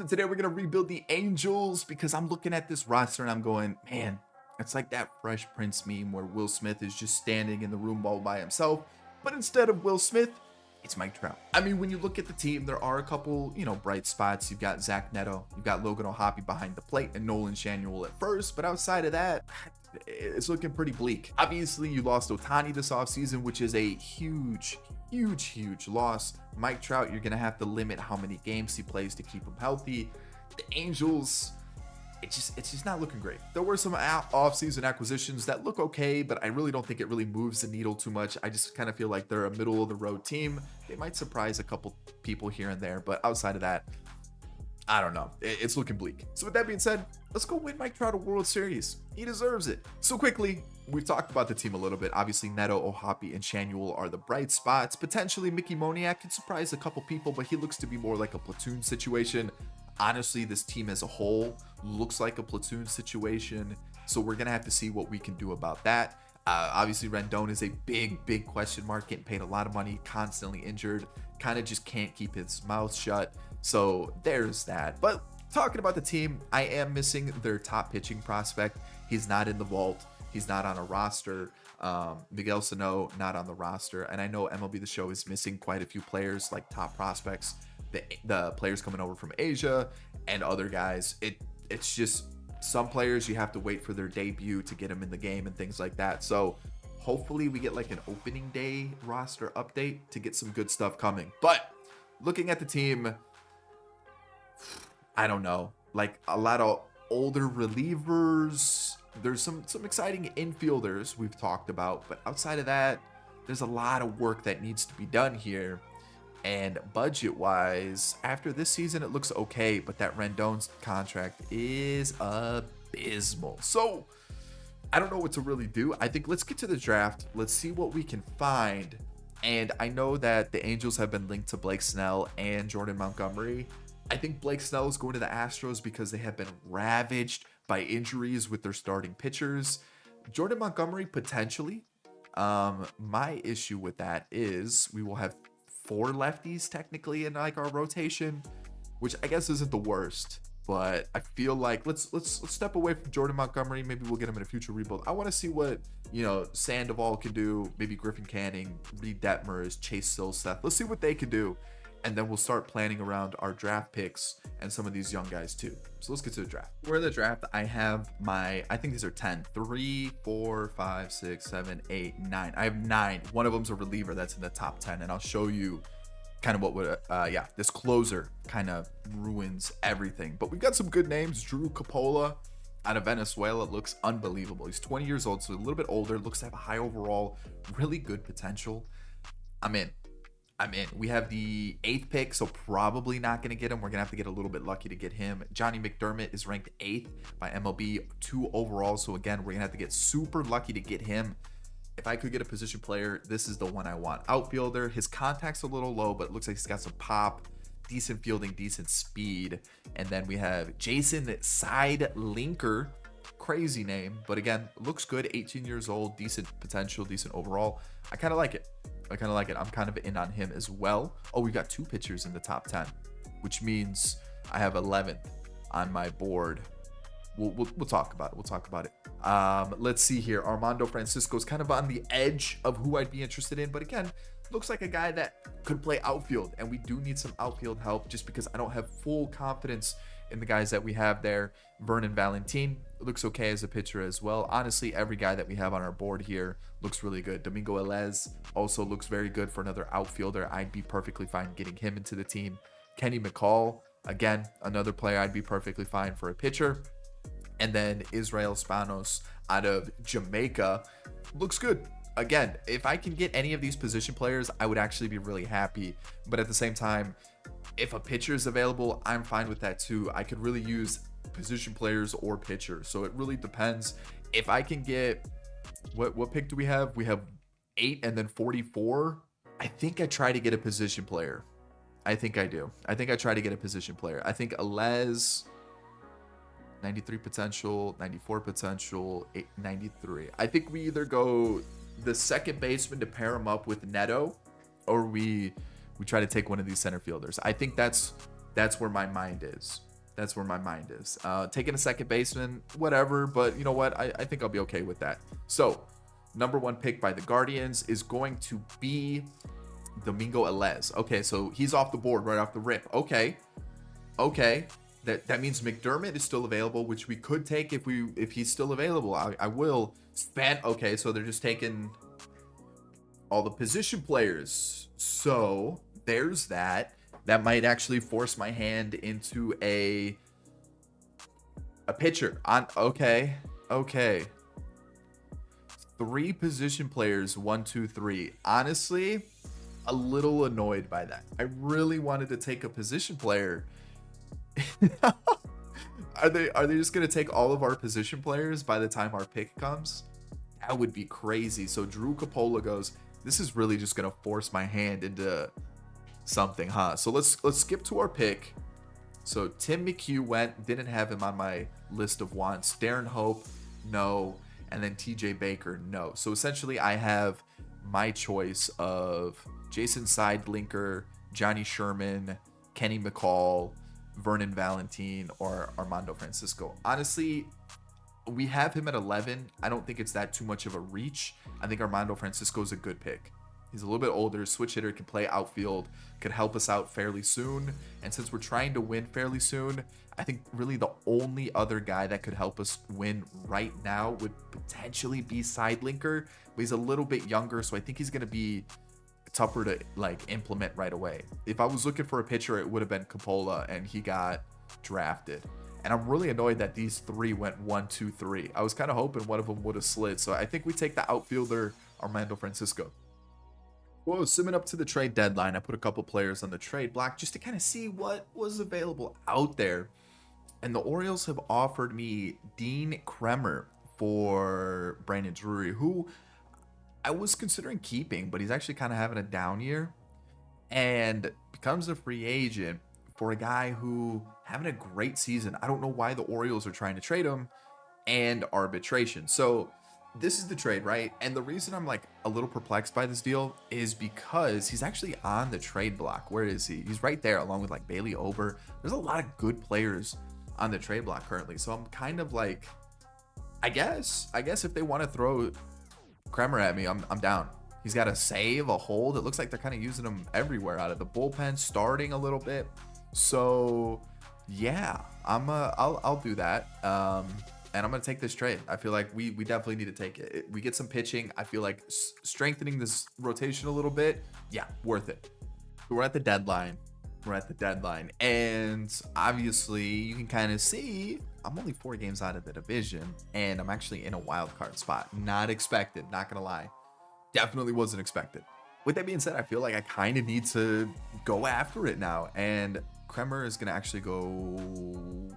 So today we're going to rebuild the Angels because I'm looking at this roster and I'm going, man, it's like that Fresh Prince meme where Will Smith is just standing in the room all by himself. But instead of Will Smith, it's Mike Trout. I mean, when you look at the team, there are a couple, bright spots. You've got Zach Neto, you've got Logan O'Hoppe behind the plate, and Nolan Shanuel at first. But outside of that, it's looking pretty bleak. Obviously, you lost Ohtani this offseason, which is a huge loss. Mike Trout, you're going to have to limit how many games he plays to keep him healthy. The Angels, it's just not looking great. There were some offseason acquisitions that look okay, but I really don't think it really moves the needle too much. I just kind of feel like they're a middle of the road team. They might surprise a couple people here and there, but outside of that, I don't know. It's looking bleak. So with that being said, let's go win Mike Trout a World Series. He deserves it. So quickly, we've talked about the team a little bit. Obviously, Neto, O'Hoppe, and Shanuel are the bright spots. Potentially, Mickey Moniak could surprise a couple people, but he looks to be more like a platoon situation. Honestly, this team as a whole looks like a platoon situation. So we're going to have to see what we can do about that. Obviously, Rendon is a big question mark, getting paid a lot of money, constantly injured, kind of just can't keep his mouth shut. So there's that. But talking about the team, I am missing their top pitching prospect. He's not in the vault. He's not on a roster. Miguel Sano, not on the roster. And I know MLB The Show is missing quite a few players, like top prospects, the players coming over from Asia and other guys. It's just some players you have to wait for their debut to get them in the game and things like that. So hopefully we get like an opening day roster update to get some good stuff coming. But looking at the team, I don't know, like a lot of older relievers. There's some exciting infielders we've talked about, but outside of that, there's a lot of work that needs to be done here. And budget-wise, after this season, it looks okay, but that Rendon's contract is abysmal. So I don't know what to really do. I think let's get to the draft. Let's see what we can find. And I know that the Angels have been linked to Blake Snell and Jordan Montgomery. I think Blake Snell is going to the Astros because they have been ravaged by injuries with their starting pitchers. Jordan Montgomery, potentially. My issue with that is we will have 4 lefties technically in like our rotation, which I guess isn't the worst. But I feel like let's step away from Jordan Montgomery. Maybe we'll get him in a future rebuild. I want to see what Sandoval can do. Maybe Griffin Canning, Reed Detmers, Chase Silseth. Let's see what they can do. And then we'll start planning around our draft picks and some of these young guys too. So let's get to the draft. We're in the draft. I have I think these are 10. 3, 4, 5, 6, 7, 8, 9. I have 9. One of them's a reliever that's in the top 10. And I'll show you kind of what would, this closer kind of ruins everything. But we've got some good names. Drew Capola out of Venezuela looks unbelievable. He's 20 years old, so a little bit older. Looks to have a high overall, really good potential. I'm in. We have the 8th pick, so probably not going to get him. We're going to have to get a little bit lucky to get him. Johnny McDermott is ranked 8th by MLB, 2 overall. So again, we're going to have to get super lucky to get him. If I could get a position player, this is the one I want. Outfielder, his contact's a little low, but it looks like he's got some pop, decent fielding, decent speed. And then we have Jason Seidlinker. Crazy name, but again, looks good. 18 years old, decent potential, decent overall. I kind of like it. I'm kind of in on him as well. Oh, we got 2 pitchers in the top 10, which means I have 11th on my board. We'll talk about it. Let's see here. Armando Francisco is kind of on the edge of who I'd be interested in, but again, looks like a guy that could play outfield, and we do need some outfield help just because I don't have full confidence in the guys that we have there. Vernon Valentin looks okay as a pitcher as well. Honestly, every guy that we have on our board here looks really good. Domingo Elez also looks very good for another outfielder. I'd be perfectly fine getting him into the team. Kenny McCall, again, another player I'd be perfectly fine for a pitcher. And then Israel Spanos out of Jamaica looks good. Again, if I can get any of these position players, I would actually be really happy. But at the same time, if a pitcher is available, I'm fine with that too. I could really use position players or pitchers. So it really depends. If I can get, what pick do we have? We have 8 and then 44. I think I try to get a position player. I think I do. I think I try to get a position player. I think Alez, 93 potential, 94 potential, 93. I think we either go the second baseman to pair him up with Neto, or we try to take one of these center fielders. I think that's where my mind is. That's where my mind is. Taking a second baseman, whatever, but you know what? I think I'll be okay with that. So, number 1 pick by the Guardians is going to be Domingo Elez. Okay, so he's off the board right off the rip. Okay. That means McDermott is still available, which we could take if he's still available. I will spend. Okay, so they're just taking all the position players. So there's that. That might actually force my hand into a pitcher. Okay. 3 position players, 1, 2, 3. Honestly, a little annoyed by that. I really wanted to take a position player. Are they just gonna take all of our position players by the time our pick comes? That would be crazy. So Drew Capola goes. This is really just gonna force my hand into something, huh? So let's skip to our pick. So Tim McHugh went. Didn't have him on my list of wants. Darren Hope, no. And then TJ Baker, no. So essentially I have my choice of Jason Seidlinker, Johnny Sherman, Kenny McCall, Vernon Valentin, or Armando Francisco. Honestly, we have him at 11. I don't think it's that too much of a reach. I think Armando Francisco is a good pick. He's a little bit older, switch hitter, can play outfield, could help us out fairly soon. And since we're trying to win fairly soon, I think really the only other guy that could help us win right now would potentially be Seidlinker, but he's a little bit younger, so I think he's going to be tougher to like implement right away. If I was looking for a pitcher, it would have been Coppola, and he got drafted. And I'm really annoyed that these 3 went 1, 2, 3. I was kind of hoping one of them would have slid. So I think we take the outfielder, Armando Francisco. Well, simming up to the trade deadline, I put a couple players on the trade block just to kind of see what was available out there. And the Orioles have offered me Dean Kremer for Brandon Drury, who I was considering keeping, but he's actually kind of having a down year and becomes a free agent for a guy who having a great season. I don't know why the Orioles are trying to trade him, and arbitration. So this is the trade, right? And the reason I'm like a little perplexed by this deal is because he's actually on the trade block. Where is he? He's right there along with like Bailey Ober. There's a lot of good players on the trade block currently. So I'm kind of like, I guess if they want to throw Kremer at me, I'm down. He's got a save, a hold. It looks like they're kind of using him everywhere out of the bullpen, starting a little bit. So yeah, I'll do that. And I'm going to take this trade. I feel like we definitely need to take it. We get some pitching. I feel like strengthening this rotation a little bit. Yeah, worth it. We're at the deadline. And obviously you can kind of see I'm only 4 games out of the division, and I'm actually in a wild card spot. Not expected. Not going to lie. Definitely wasn't expected. With that being said, I feel like I kind of need to go after it now. And Kremer is going to actually go...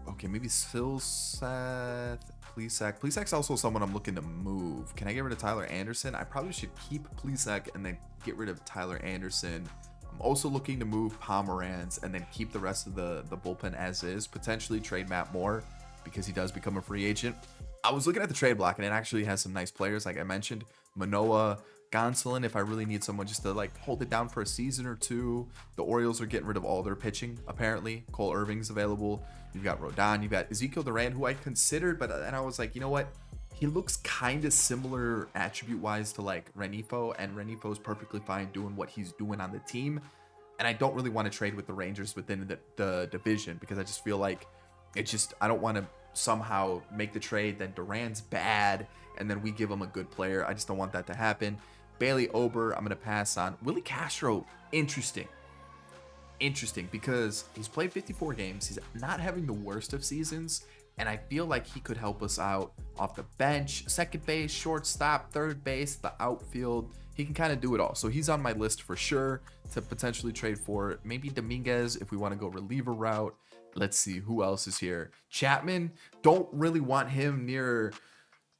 Okay, maybe Silseth, Plesac. Plesac's also someone I'm looking to move. Can I get rid of Tyler Anderson? I probably should keep Plesac and then get rid of Tyler Anderson. I'm also looking to move Pomeranz and then keep the rest of the bullpen as is. Potentially trade Matt Moore because he does become a free agent. I was looking at the trade block, and it actually has some nice players, like I mentioned. Manoah, Gonsolin, if I really need someone just to like hold it down for a season or two. The Orioles are getting rid of all their pitching, apparently. Cole Irving's available. You've got Rodon, you've got Ezekiel Duran, who I considered, but then I was like, you know what? He looks kind of similar attribute-wise to like Renifo, and Renifo's perfectly fine doing what he's doing on the team. And I don't really want to trade with the Rangers within the division, because I just feel like I don't want to somehow make the trade, then Duran's bad, and then we give him a good player. I just don't want that to happen. Bailey Ober, I'm going to pass on. Willie Castro, interesting because he's played 54 games. He's not having the worst of seasons, and I feel like he could help us out off the bench, second base, shortstop, third base, the outfield. He can kind of do it all. So he's on my list for sure to potentially trade for. Maybe Dominguez if we want to go reliever route. Let's see who else is here. Chapman, don't really want him near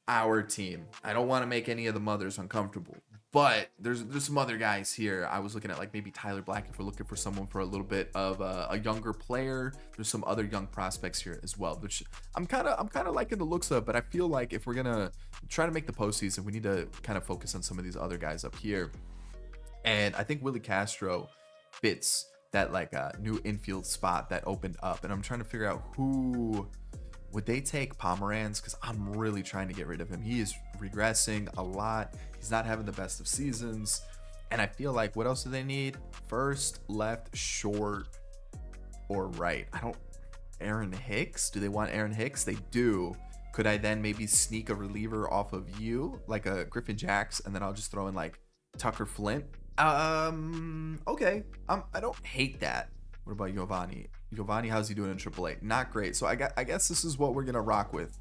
our team. I don't want to make any of the mothers uncomfortable. But there's some other guys here. I was looking at like maybe Tyler Black if we're looking for someone for a little bit of a younger player. There's some other young prospects here as well, which I'm kind of liking the looks of. But I feel like if we're gonna try to make the postseason, we need to kind of focus on some of these other guys up here. And I think Willie Castro fits that like new infield spot that opened up, and I'm trying to figure out who would they take. Pomeranz, because I'm really trying to get rid of him. He is regressing a lot. He's not having the best of seasons, and I feel like what else do they need? First, left, short, or right. I don't. Aaron Hicks. Do they want Aaron Hicks? They do. Could I then maybe sneak a reliever off of you, like a Griffin Jacks, and then I'll just throw in like Tucker Flint? Okay. I don't hate that. What about Giovanni? Giovanni, how's he doing in AAA? Not great. So I guess this is what we're gonna rock with.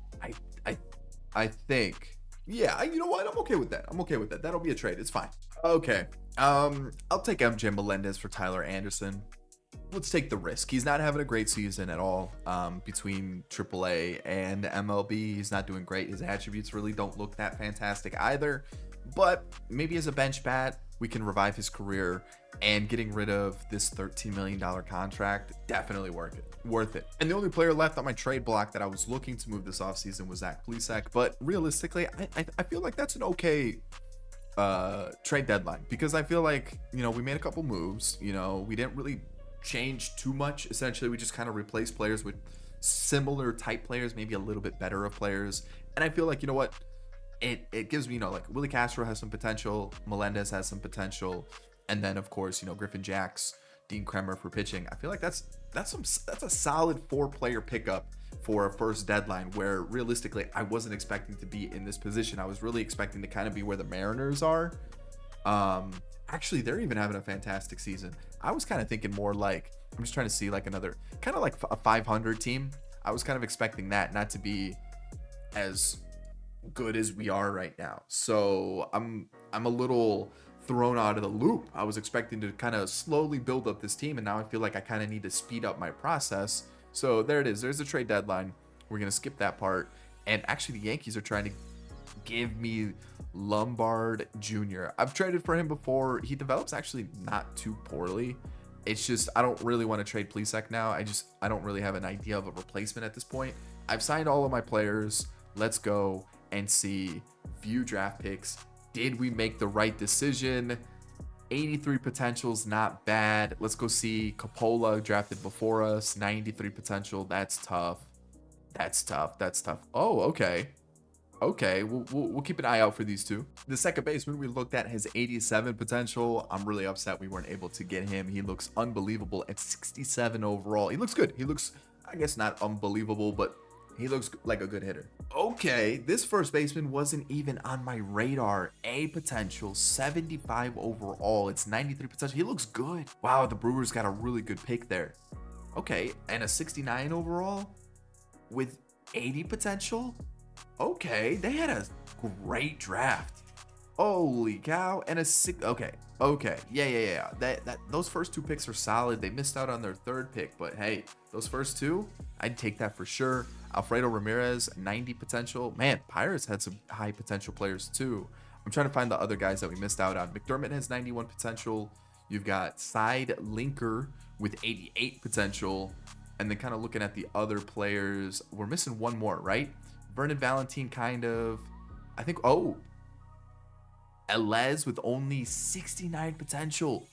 I think. Yeah, you know what? I'm okay with that. That'll be a trade. It's fine. Okay. I'll take MJ Melendez for Tyler Anderson. Let's take the risk. He's not having a great season at all. Between AAA and MLB, he's not doing great. His attributes really don't look that fantastic either. But maybe as a bench bat, we can revive his career, and getting rid of this $13 million contract, definitely worth it. And the only player left on my trade block that I was looking to move this offseason was Zach Plesac. But realistically, I feel like that's an okay trade deadline, because I feel like, we made a couple moves. We didn't really change too much. Essentially, we just kind of replaced players with similar type players, maybe a little bit better of players. And I feel like, it gives me, like Willie Castro has some potential, Melendez has some potential, and then of course, Griffin Jacks, Dean Kremer for pitching. I feel like that's a solid 4-player pickup for a first deadline, where realistically I wasn't expecting to be in this position. I was really expecting to kind of be where the Mariners are. Actually, they're even having a fantastic season. I was kind of thinking more like, I'm just trying to see like another kind of like a 500 team. I was kind of expecting that not to be as good as we are right now. So I'm a little thrown out of the loop. I was expecting to kind of slowly build up this team, and now I feel like I kind of need to speed up my process. So there it is. There's a trade deadline. We're going to skip that part. And actually, the Yankees are trying to give me Lombard Jr. I've traded for him before. He develops actually not too poorly. It's just I don't really want to trade Plesac now. I don't really have an idea of a replacement at this point. I've signed all of my players. Let's go and see. View draft picks. Did we make the right decision? 83 potential's not bad. Let's go see Coppola drafted before us. 93 potential. That's tough. Oh, okay. We'll keep an eye out for these two. The second baseman we looked at has 87 potential. I'm really upset we weren't able to get him. He looks unbelievable at 67 overall. He looks good. He looks, I guess, not unbelievable, but he looks like a good hitter. Okay, this first baseman wasn't even on my radar. A potential, 75 overall. It's 93 potential. He looks good. Wow, the Brewers got a really good pick there. Okay, and a 69 overall with 80 potential. Okay, they had a great draft. Holy cow. And a six. Okay. Yeah. Those first two picks are solid. They missed out on their third pick, but hey, those first two, I'd take that for sure. Alfredo Ramirez, 90 potential. Man, Pirates had some high potential players too. I'm trying to find the other guys that we missed out on. McDermott has 91 potential. You've got Side Linker with 88 potential. And then kind of looking at the other players, we're missing one more, right? Vernon Valentin kind of, I think, Elez with only 69 potential.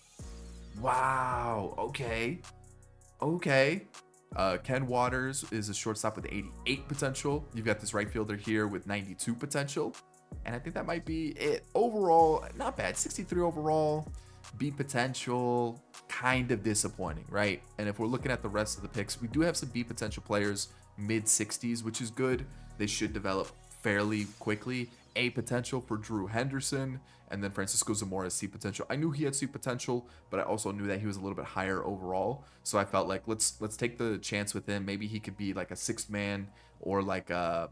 Wow, okay. Ken Waters is a shortstop with 88 potential. You've got this right fielder here with 92 potential. And I think that might be it. Overall, not bad. 63 overall. B potential, kind of disappointing, right? And if we're looking at the rest of the picks, we do have some B potential players, mid 60s, which is good. They should develop fairly quickly. A potential for Drew Henderson, and then Francisco Zamora C potential. I knew he had C potential, but I also knew that he was a little bit higher overall. So I felt like let's take the chance with him. Maybe he could be like a sixth man or like a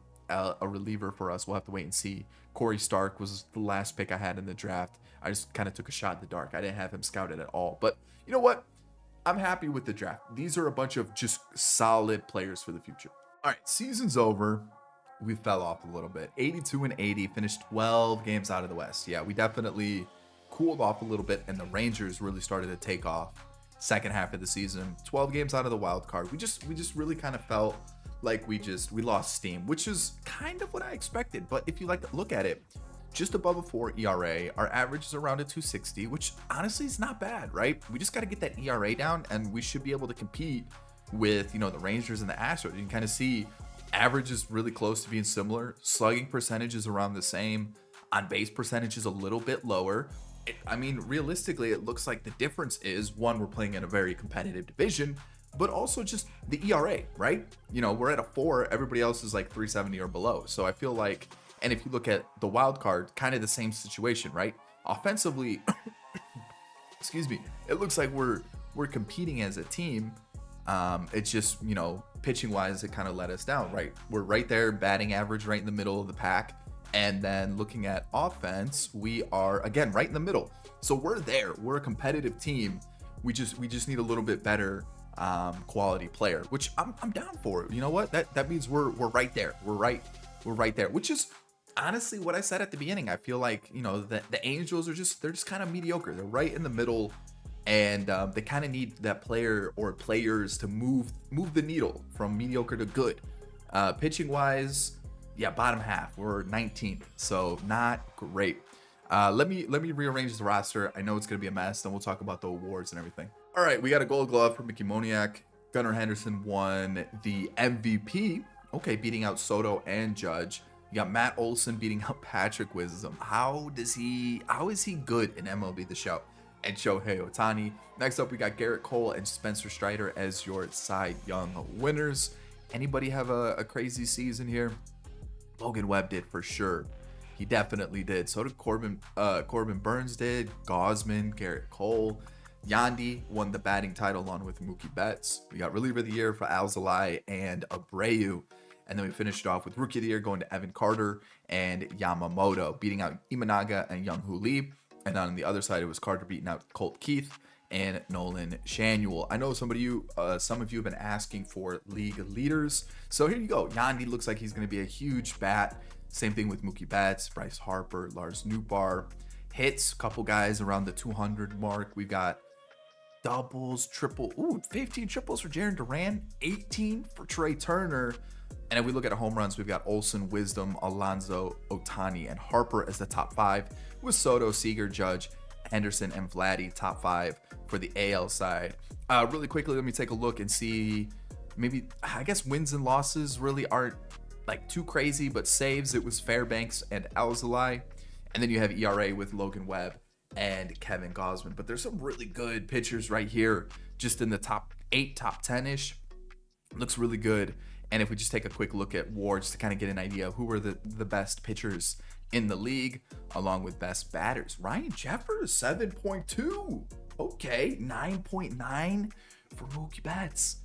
reliever for us. We'll have to wait and see. Corey Stark was the last pick I had in the draft. I just kind of took a shot in the dark. I didn't have him scouted at all. But you know what? I'm happy with the draft. These are a bunch of just solid players for the future. All right, season's over. We fell off a little bit. 82 and 80, finished 12 games out of the West. Yeah, we definitely cooled off a little bit, and the Rangers really started to take off second half of the season. 12 games out of the wild card. We just really kind of felt like we lost steam, which is kind of what I expected. But if you look at it, just above a 4 ERA. Our average is around a 260, which honestly is not bad, right? We just got to get that ERA down, and we should be able to compete with, the Rangers and the Astros. You can kind of see average is really close to being similar. Slugging percentage is around the same. On base percentage is a little bit lower. Realistically, it looks like the difference is, one, we're playing in a very competitive division, but also just the ERA, right? We're at a 4. Everybody else is like 370 or below. So I feel like, and if you look at the wild card, kind of the same situation, right? Offensively, excuse me, it looks like we're competing as a team. It's just, pitching wise, it kind of let us down, right? We're right there, batting average right in the middle of the pack. And then looking at offense, we are again right in the middle. So we're there. We're a competitive team. We just need a little bit better quality player, which I'm down for. You know what? That means we're right there. We're right there, which is honestly what I said at the beginning. I feel like, the Angels they're just kind of mediocre. They're right in the middle, and they kind of need that player or players to move the needle from mediocre to good. Pitching wise, yeah, bottom half. We're 19th, so not great. Let me rearrange the roster. I know it's gonna be a mess. Then we'll talk about the awards and everything. All right, we got a Gold Glove for Mickey Moniak. Gunnar Henderson won the MVP. Okay, beating out Soto and Judge. You got Matt Olson beating out Patrick Wisdom. How is he good in MLB The Show? And Shohei Ohtani. Next up, we got Garrett Cole and Spencer Strider as your Cy Young winners. Anybody have a crazy season here? Logan Webb did for sure. He definitely did. So did Corbin Burns did. Gosman, Garrett Cole. Yandy won the batting title along with Mookie Betts. We got reliever of the year for Alzolay and Abreu. And then we finished off with rookie of the year going to Evan Carter and Yamamoto, beating out Imanaga and Young-Hoo Lee. And on the other side, it was Carter beating out Colt Keith and Nolan Shanuel. I know some of you have been asking for league leaders. So here you go. Yandy looks like he's going to be a huge bat. Same thing with Mookie Betts, Bryce Harper, Lars Nootbaar. Hits, couple guys around the 200 mark. We've got doubles, 15 triples for Jarren Duran, 18 for Trey Turner. And if we look at home runs, we've got Olsen, Wisdom, Alonso, Ohtani, and Harper as the top 5, with Soto, Seager, Judge, Henderson, and Vladdy top 5 for the AL side. Really quickly, let me take a look and see. Maybe, I guess, wins and losses really aren't like too crazy, but saves, it was Fairbanks and Alzolay. And then you have ERA with Logan Webb and Kevin Gosman. But there's some really good pitchers right here, just in the top 8, top 10-ish. Looks really good. And if we just take a quick look at awards to kind of get an idea of who were the best pitchers in the league, along with best batters. Ryan Jeffers, 7.2. Okay, 9.9 for Mookie Betts.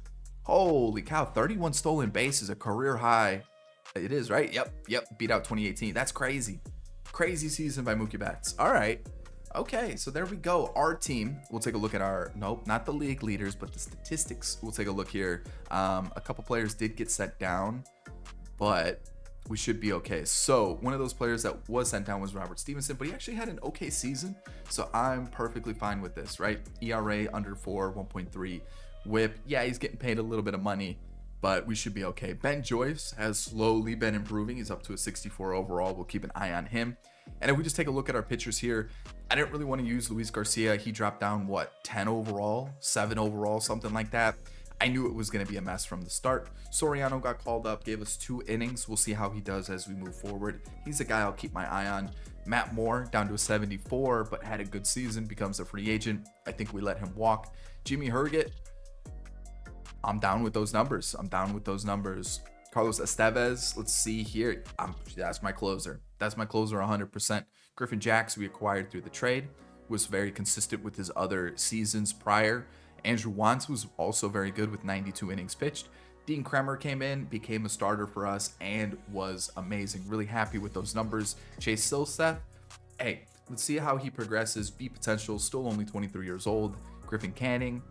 Holy cow, 31 stolen bases, a career high. It is, right? Yep, beat out 2018. That's crazy. Crazy season by Mookie Betts. All right. Okay, so there we go. Our team, we'll take a look at not the league leaders, but the statistics. We'll take a look here. A couple players did get sent down, but we should be okay. So one of those players that was sent down was Robert Stevenson, but he actually had an okay season. So I'm perfectly fine with this, right? ERA under 4, 1.3. WHIP, yeah, he's getting paid a little bit of money, but we should be okay. Ben Joyce has slowly been improving. He's up to a 64 overall. We'll keep an eye on him. And if we just take a look at our pitchers here, I didn't really want to use Luis Garcia. He dropped down, 10 overall, 7 overall, something like that. I knew it was going to be a mess from the start. Soriano got called up, gave us 2 innings. We'll see how he does as we move forward. He's a guy I'll keep my eye on. Matt Moore down to a 74, but had a good season, becomes a free agent. I think we let him walk. Jimmy Herget, I'm down with those numbers. Carlos Estevez, let's see here. That's my closer. 100%. Griffin Jacks, we acquired through the trade, was very consistent with his other seasons prior. Andrew Wantz was also very good with 92 innings pitched. Dean Kremer came in, became a starter for us, and was amazing. Really happy with those numbers. Chase Silseth, hey, let's see how he progresses. B potential, still only 23 years old. Griffin Canning,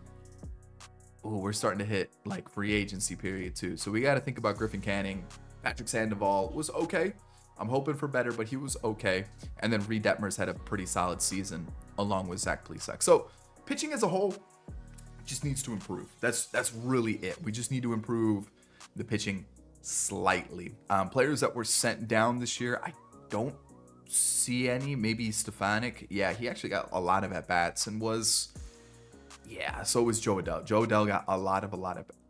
we're starting to hit like free agency period too. So we got to think about Griffin Canning. Patrick Sandoval was okay. I'm hoping for better, but he was okay. And then Reed Detmers had a pretty solid season along with Zach Plesac. So pitching as a whole just needs to improve. That's really it. We just need to improve the pitching slightly. Players that were sent down this year, I don't see any. Maybe Stefanik. Yeah, he actually got a lot of at bats and was. Yeah, so was Joe Adell. Joe Adell got a lot of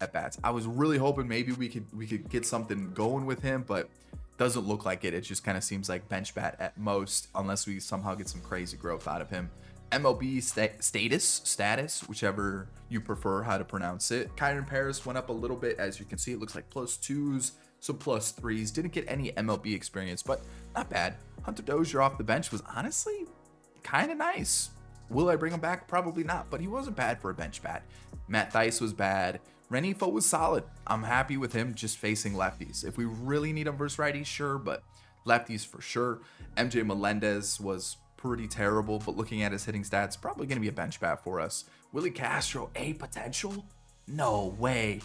at bats. I was really hoping maybe we could get something going with him, but doesn't look like it. It just kind of seems like bench bat at most, unless we somehow get some crazy growth out of him. MLB status, whichever you prefer how to pronounce it. Kyron Paris went up a little bit, as you can see. It looks like +2s, some +3s. Didn't get any MLB experience, but not bad. Hunter Dozier off the bench was honestly kind of nice. Will I bring him back? Probably not, but he wasn't bad for a bench bat. Matt Thaiss was bad. Renifo was solid. I'm happy with him just facing lefties. If we really need him versus righties, sure, but lefties for sure. MJ Melendez was pretty terrible, but looking at his hitting stats, probably going to be a bench bat for us. Willie Castro, A potential? No way.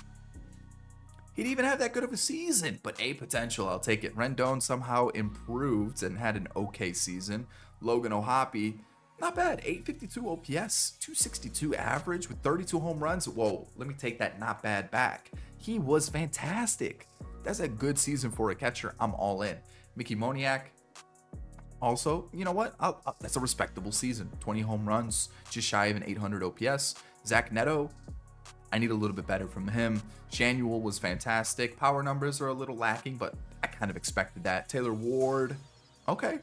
He didn't even have that good of a season, but A potential, I'll take it. Rendon somehow improved and had an okay season. Logan O'Hoppe, not bad, 852 OPS, 262 average with 32 home runs. Whoa, let me take that not bad back. He was fantastic. That's a good season for a catcher. I'm all in. Mickey Moniak, also, you know what? That's a respectable season. 20 home runs, just shy of an 800 OPS. Zach Neto, I need a little bit better from him. Januel was fantastic. Power numbers are a little lacking, but I kind of expected that. Taylor Ward, okay.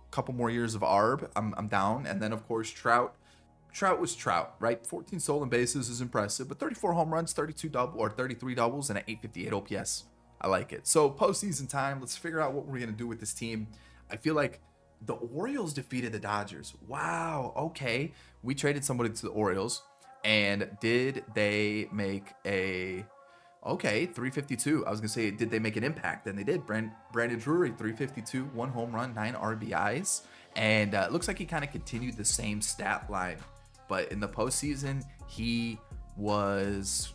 Couple more years of ARB, I'm down. And then, of course, Trout. Trout was Trout, right? 14 stolen bases is impressive, but 34 home runs, 33 doubles, and an 858 OPS. I like it. So postseason time, let's figure out what we're going to do with this team. I feel like the Orioles defeated the Dodgers. Wow, okay. We traded somebody to the Orioles, and did they make a... Okay, 352. I was going to say, did they make an impact? And they did. Brandon Drury, 352, 1 home run, 9 RBIs. And it looks like he kind of continued the same stat line. But in the postseason, he was,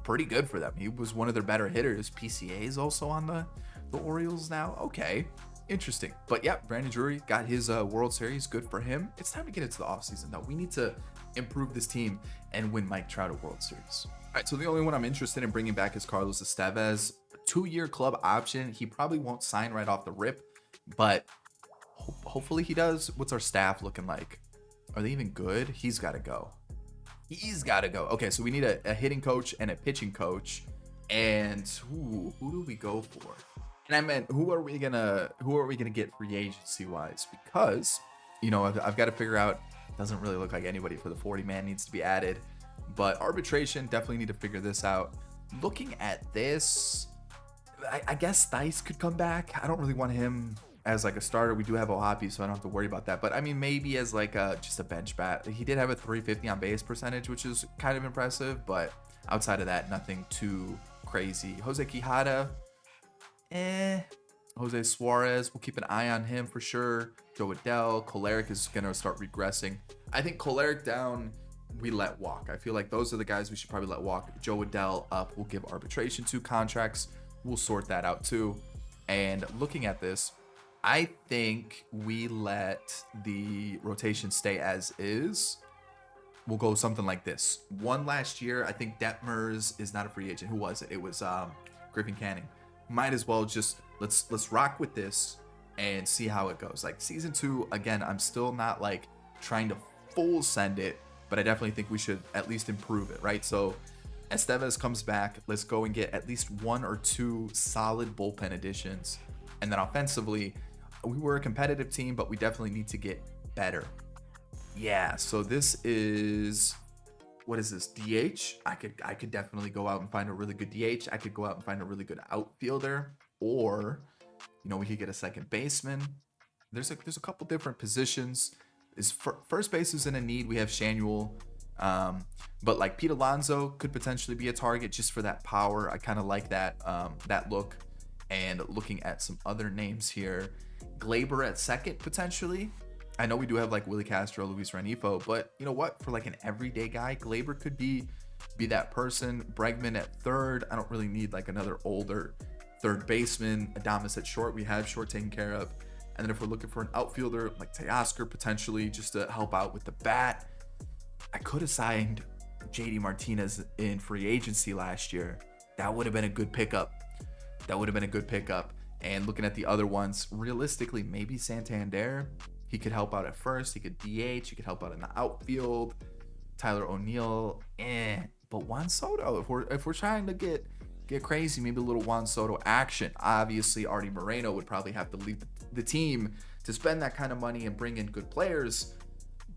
pretty good for them. He was one of their better hitters. PCA is also on the Orioles now. Okay, interesting. But yeah, Brandon Drury got his World Series. Good for him. It's time to get into the offseason, though. We need to improve this team and win Mike Trout a World Series. All right, so the only one I'm interested in bringing back is Carlos Estevez. 2-year club option. He probably won't sign right off the rip, but hopefully he does. What's our staff looking like? Are they even good? He's got to go. Okay, so we need a hitting coach and a pitching coach. And who do we go for? And I meant, who are we gonna get free agency wise? Because I've got to figure out. Doesn't really look like anybody for the 40-man needs to be added. But arbitration, definitely need to figure this out. Looking at this, I guess Thaiss could come back. I don't really want him as like a starter. We do have O'Hoppe, so I don't have to worry about that. But I mean, maybe as like just a bench bat. He did have a 350 on base percentage, which is kind of impressive. But outside of that, nothing too crazy. Jose Quijada, Jose Suarez, we'll keep an eye on him for sure. Joe Adell, Kolarek is going to start regressing. I think Kolarek down, we let walk. I feel like those are the guys we should probably let walk. Joe Adell up, we'll give arbitration to contracts. We'll sort that out too. And looking at this, I think we let the rotation stay as is. We'll go something like this. One last year, I think Detmers is not a free agent. Who was it? It was Griffin Canning. Might as well just let's rock with this and see how it goes. Like season 2, again, I'm still not like trying to full send it, but I definitely think we should at least improve it, right? So Estevez comes back. Let's go and get at least 1 or 2 solid bullpen additions. And then offensively, we were a competitive team, but we definitely need to get better. Yeah, so this is, what is this, DH? I could definitely go out and find a really good DH. I could go out and find a really good outfielder, or we could get a second baseman. There's a couple different positions. First base is in a need. We have Shanuel, but like Pete Alonso could potentially be a target just for that power. I kind of like that look. And looking at some other names here, Glaber at second potentially. I know we do have like Willie Castro, Luis Renifo, but you know what? For like an everyday guy, Glaber could be that person. Bregman at third. I don't really need like another older third baseman. Adames at short. We have short taken care of. And then if we're looking for an outfielder like Teoscar potentially just to help out with the bat, I could have signed JD Martinez in free agency last year. That would have been a good pickup. And looking at the other ones, realistically, maybe Santander. He could help out at first. He could DH. He could help out in the outfield. Tyler O'Neill, But Juan Soto, if we're trying to get crazy, maybe a little Juan Soto action. Obviously, Artie Moreno would probably have to leave the team to spend that kind of money and bring in good players.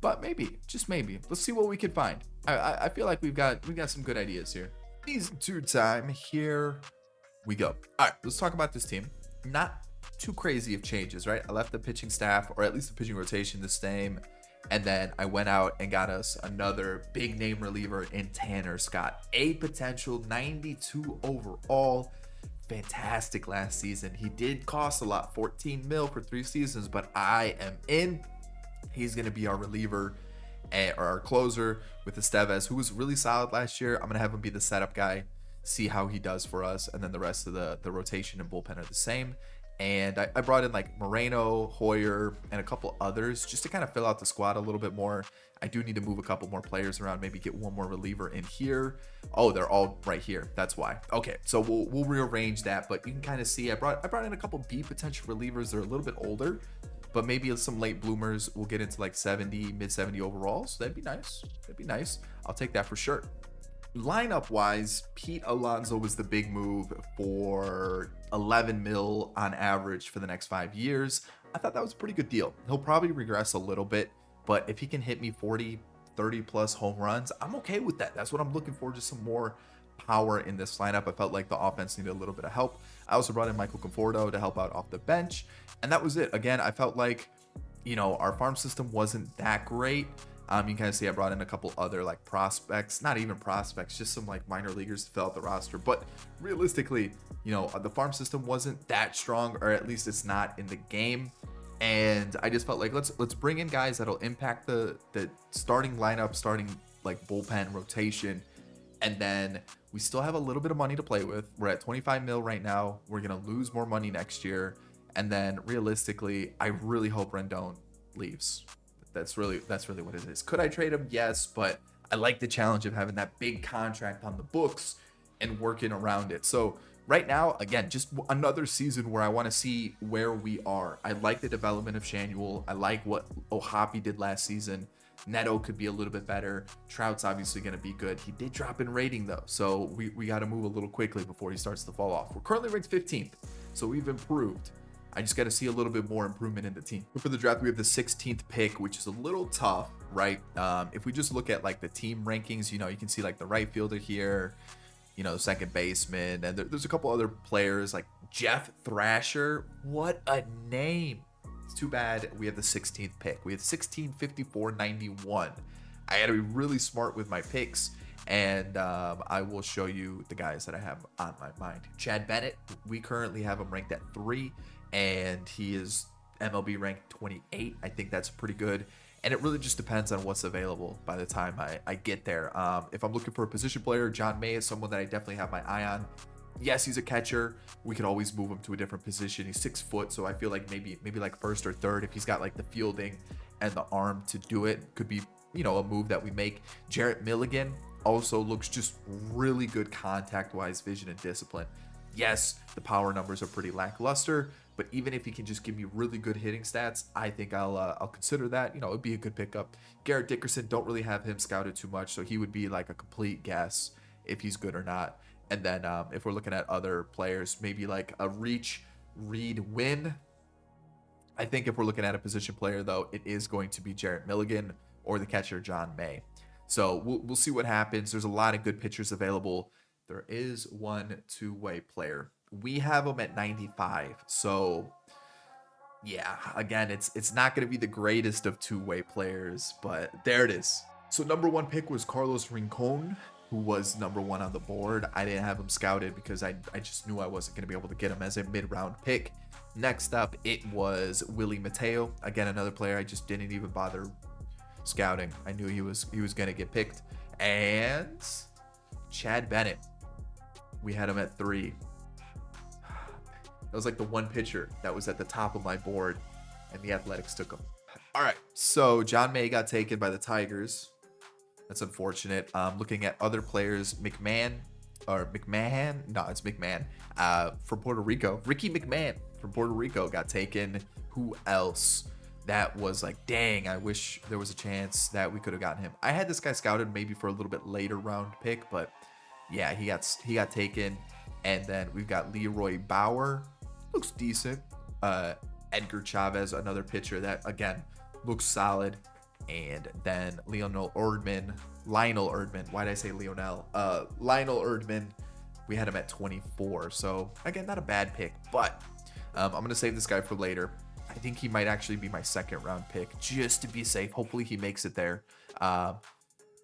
But maybe, just maybe, let's see what we can find. I feel like we've got some good ideas here. Season 2 time. Here we go. All right, let's talk about this team. Not too crazy of changes, right? I left the pitching staff, or at least the pitching rotation, the same. And then I went out and got us another big name reliever in Tanner Scott. A potential 92 overall. Fantastic last season. He did cost a lot, 14 mil for 3 seasons, but I am in. He's going to be our reliever or our closer with Estevez, who was really solid last year. I'm going to have him be the setup guy, see how he does for us. And then the rest of the rotation and bullpen are the same. And I brought in like Moreno, Hoyer, and a couple others just to kind of fill out the squad a little bit more. I do need to move a couple more players around, maybe get one more reliever in here. Oh, they're all right here. That's why. Okay, so we'll rearrange that, but you can kind of see I brought in a couple B potential relievers. They're a little bit older, but maybe some late bloomers. We'll get into like 70, mid 70 overalls. That'd be nice. That'd be nice. I'll take that for sure. Lineup wise, Pete Alonso was the big move for 11 mil on average for the next 5 years. I thought that was a pretty good deal. He'll probably regress a little bit, but if he can hit me 40, 30 plus home runs, I'm okay with that. That's what I'm looking for, just some more power in this lineup. I felt like the offense needed a little bit of help. I also brought in Michael Conforto to help out off the bench, and that was it. Again, I felt like, our farm system wasn't that great. You can kind of see I brought in a couple other like prospects, not even prospects, just some like minor leaguers to fill out the roster. But realistically, the farm system wasn't that strong, or at least it's not in the game. And I just felt like let's bring in guys that'll impact the starting lineup, starting like bullpen rotation. And then we still have a little bit of money to play with. We're at 25 mil right now. We're going to lose more money next year. And then realistically, I really hope Rendon leaves. That's really what it is. Could I trade him? Yes, but I like the challenge of having that big contract on the books and working around it. So right now, again, just another season where I want to see where we are. I like the development of Shanuel. I like what Ohapi did last season. Neto could be a little bit better. Trout's obviously going to be good. He did drop in rating though, so we got to move a little quickly before he starts to fall off. We're currently ranked 15th, so we've improved. I just got to see a little bit more improvement in the team. For the draft, we have the 16th pick, which is a little tough, right? If we just look at like the team rankings, you can see like the right fielder here, the second baseman, and there's a couple other players like Jeff Thrasher. What a name. It's too bad we have the 16th pick. We have 16, 54, 91. I got to be really smart with my picks. And I will show you the guys that I have on my mind. Chad Bennett, we currently have him ranked at 3. And he is MLB ranked 28. I think that's pretty good. And it really just depends on what's available by the time I get there. If I'm looking for a position player, John May is someone that I definitely have my eye on. Yes, he's a catcher. We could always move him to a different position. He's 6 foot, so I feel like maybe like first or third, if he's got like the fielding and the arm to do it, could be a move that we make. Jarrett Milligan also looks just really good contact-wise, vision and discipline. Yes, the power numbers are pretty lackluster, but even if he can just give me really good hitting stats, I think I'll consider that. It'd be a good pickup. Garrett Dickerson, don't really have him scouted too much, so he would be like a complete guess if he's good or not. And then if we're looking at other players, maybe like a Reed Wynn. I think if we're looking at a position player, though, it is going to be Jarrett Milligan or the catcher John May. So we'll see what happens. There's a lot of good pitchers available. There is one two-way player. We have him at 95. So yeah, again, it's not going to be the greatest of two-way players, but there it is. So number 1 pick was Carlos Rincon, who was number 1 on the board. I didn't have him scouted because I just knew I wasn't going to be able to get him as a mid-round pick. Next up, it was Willie Mateo. Again, another player I just didn't even bother scouting. I knew he was going to get picked. And Chad Bennett. We had him at 3. That was like the one pitcher that was at the top of my board, and the Athletics took him. All right, so John May got taken by the Tigers. That's unfortunate. Looking at other players, McMahon from Puerto Rico. Ricky McMahon from Puerto Rico got taken. Who else? That was like, dang, I wish there was a chance that we could have gotten him. I had this guy scouted maybe for a little bit later round pick, but yeah, he got taken. And then we've got Leroy Bauer, looks decent. Edgar Chavez, another pitcher that again looks solid. And then Lionel Erdman. Why did I say Lionel? Lionel Erdman. We had him at 24. So again, not a bad pick, but I'm gonna save this guy for later. I think he might actually be my second round pick just to be safe. Hopefully he makes it there.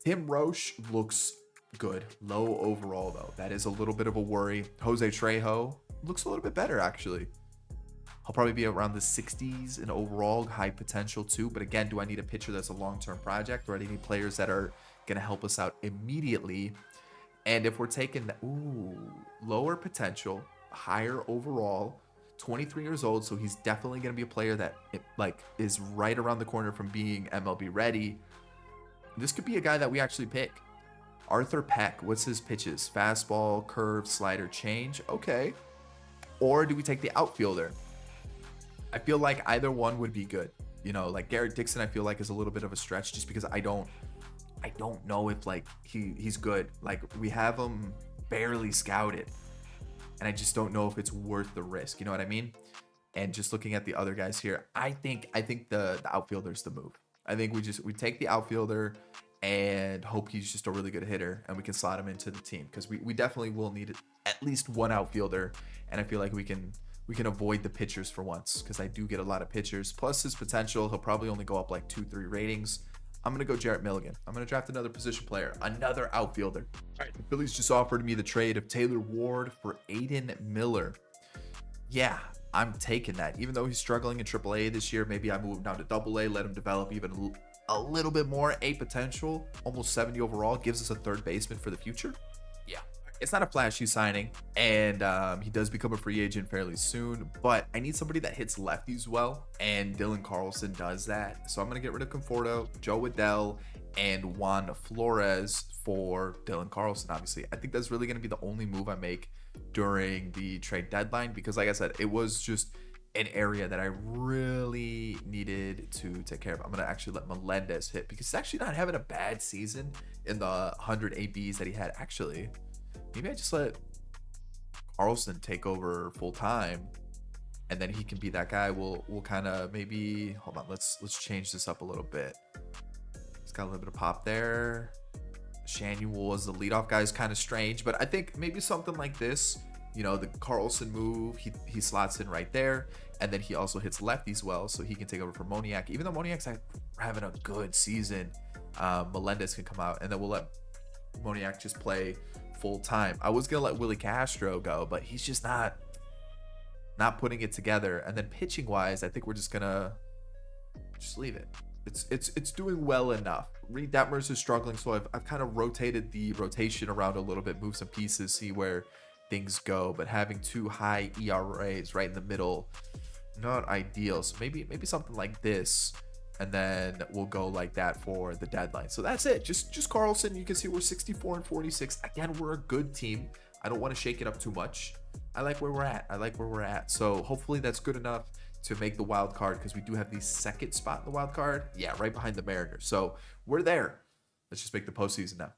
Tim Roche looks good. Low overall though. That is a little bit of a worry. Jose Trejo looks a little bit better actually. I'll probably be around the 60s in overall, high potential too. But again, do I need a pitcher that's a long-term project, or do I need players that are going to help us out immediately? And if we're taking lower potential, higher overall, 23 years old, so he's definitely going to be a player that is right around the corner from being MLB ready. This could be a guy that we actually pick. Arthur Peck, what's his pitches? Fastball, curve, slider, change. Okay. Or do we take the outfielder? I feel like either one would be good. You know, like Garrett Dixon, I feel like is a little bit of a stretch just because I don't know if like he's good. Like we have him barely scouted, and I just don't know if it's worth the risk. You know what I mean? And just looking at the other guys here, I think the outfielder's the move. I think we take the outfielder and hope he's just a really good hitter and we can slot him into the team, because we definitely will need at least one outfielder, and I feel like we can avoid the pitchers for once, because I do get a lot of pitchers. Plus his potential, he'll probably only go up like 2-3 ratings. I'm going to go Jarrett Milligan. I'm going to draft another position player, another outfielder. All right, the Phillies just offered me the trade of Taylor Ward for Aiden Miller. Yeah, I'm taking that. Even though he's struggling in AAA this year, maybe I move him down to AA, let him develop even a little bit more. A potential, almost 70 overall, gives us a third baseman for the future. Yeah. It's not a flashy signing, and he does become a free agent fairly soon, but I need somebody that hits lefties well, and Dylan Carlson does that. So I'm going to get rid of Conforto, Joe Waddell, and Juan Flores for Dylan Carlson, obviously. I think that's really going to be the only move I make during the trade deadline, because like I said, it was just an area that I really needed to take care of. I'm going to actually let Melendez hit, because he's actually not having a bad season in the 100 ABs that he had. Actually, maybe I just let Carlson take over full time, and then he can be that guy. We'll kind of maybe, hold on, let's change this up a little bit. It's got a little bit of pop there. Shanuel as the leadoff guy is kind of strange, but I think maybe something like this, you know, the Carlson move, he slots in right there, and then he also hits lefties well, so he can take over for Moniak. Even though Moniak's having a good season, Melendez can come out, and then we'll let Moniak just play full time. I was gonna let Willie Castro go, but he's just not putting it together. And then pitching wise, I think we're just gonna leave it. It's doing well enough. Reed Detmers is struggling, so I've kind of rotated the rotation around a little bit, move some pieces, see where things go. But having two high ERAs right in the middle, not ideal. So maybe something like this, and then we'll go like that for the deadline. So that's it. Just Carlson. You can see we're 64 and 46. Again, we're a good team. I don't want to shake it up too much. I like where we're at. So hopefully that's good enough to make the wild card, because we do have the second spot in the wild card. Yeah, right behind the Mariners. So we're there. Let's just make the postseason now.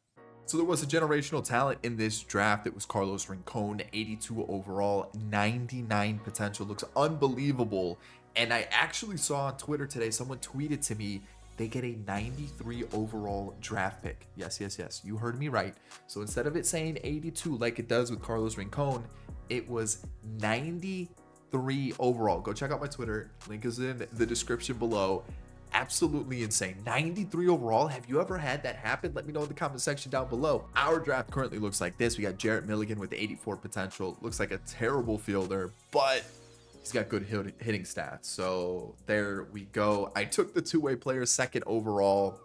So there was a generational talent in this draft. It was Carlos Rincon, 82 overall, 99 potential. Looks unbelievable. And I actually saw on Twitter today, someone tweeted to me, they get a 93 overall draft pick. Yes. You heard me right. So instead of it saying 82 like it does with Carlos Rincon, it was 93 overall. Go check out my Twitter. Link is in the description below. Absolutely insane. 93 overall. Have you ever had that happen? Let me know in the comment section down below. Our draft currently looks like this. We got Jarrett Milligan with 84 potential. Looks like a terrible fielder, but he's got good hitting stats. So there we go. I took the two-way player second overall.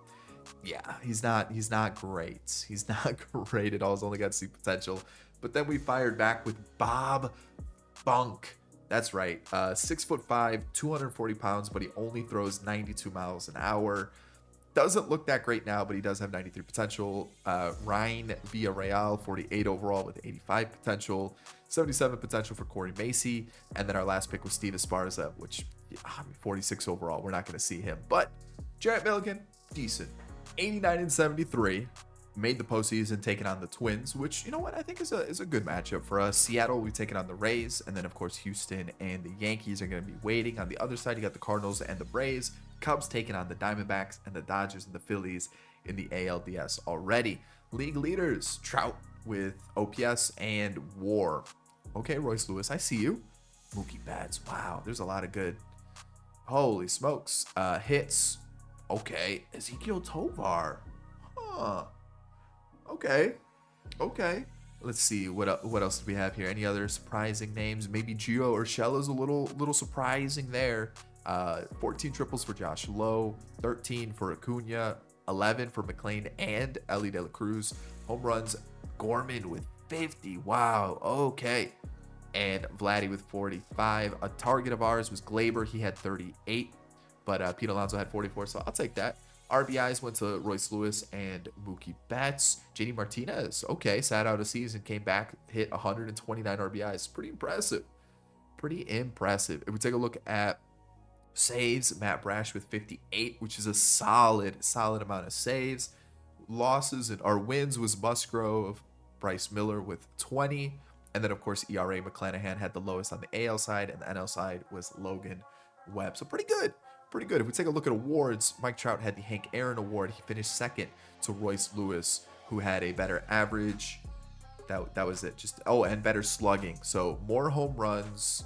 Yeah, he's not great. He's not great at all. He's only got C potential. But then we fired back with Bob Bunk. That's right. 6'5", 240 pounds, but he only throws 92 miles an hour. Doesn't look that great now, but he does have 93 potential. Ryan Villarreal, 48 overall with 85 potential, 77 potential for Corey Macy. And then our last pick was Steve Esparza, which 46 overall. We're not going to see him. But Jarrett Milligan, decent. 89 and 73. Made the postseason, taking on the Twins, which, you know what, I think is a good matchup for us. Seattle, we've taken on the Rays, and then of course Houston and the Yankees are going to be waiting. On the other side, you got the Cardinals and the Braves. Cubs taking on the Diamondbacks, and the Dodgers and the Phillies in the ALDS already. League leaders, Trout with OPS and WAR. Okay, Royce Lewis, I see you. Mookie Betts, wow, there's a lot of good. Holy smokes. Hits, okay. Ezekiel Tovar, huh. Okay. Let's see what else do we have here. Any other surprising names? Maybe Gio Urshela's a little surprising there. 14 triples for Josh Lowe, 13 for Acuna, 11 for McLean and Ellie De La Cruz. Home runs, Gorman with 50. Wow. Okay. And Vladdy with 45. A target of ours was Glaber. He had 38, but Pete Alonso had 44. So I'll take that. RBIs went to Royce Lewis and Mookie Betts. JD Martinez, okay, sat out a season, came back, hit 129 RBIs. Pretty impressive. If we take a look at saves, Matt Brash with 58, which is a solid amount of saves. Losses and our wins was Musgrove, Bryce Miller with 20. And then, of course, ERA McClanahan had the lowest on the AL side, and the NL side was Logan Webb. So pretty good. If we take a look at awards, Mike Trout had the Hank Aaron Award. He finished second to Royce Lewis, who had a better average. That was it. And better slugging. So more home runs,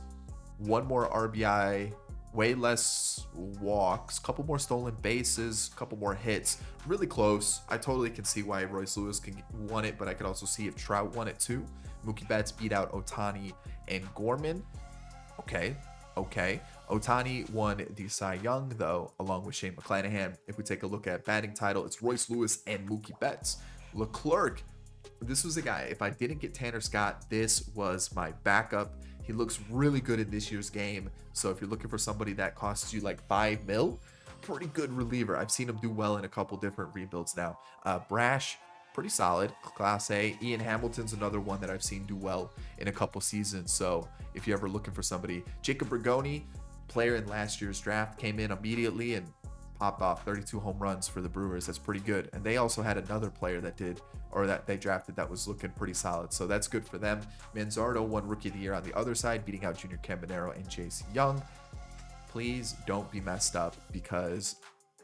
one more RBI, way less walks, couple more stolen bases, couple more hits. Really close. I totally can see why Royce Lewis won it, but I could also see if Trout won it too. Mookie Betts beat out Ohtani and Gorman. Okay. Ohtani won the Cy Young, though, along with Shane McClanahan. If we take a look at batting title, it's Royce Lewis and Mookie Betts. Leclerc, this was the guy. If I didn't get Tanner Scott, this was my backup. He looks really good in this year's game. So if you're looking for somebody that costs you like $5 million, pretty good reliever. I've seen him do well in a couple different rebuilds now. Brash, pretty solid, Class A. Ian Hamilton's another one that I've seen do well in a couple seasons. So if you're ever looking for somebody, Jacob Bergoni, player in last year's draft, came in immediately and popped off 32 home runs for the Brewers. That's pretty good. And they also had another player that they drafted that was looking pretty solid. So that's good for them. Manzardo won Rookie of the Year on the other side, beating out Junior Caminero and Jace Young. Please don't be messed up, because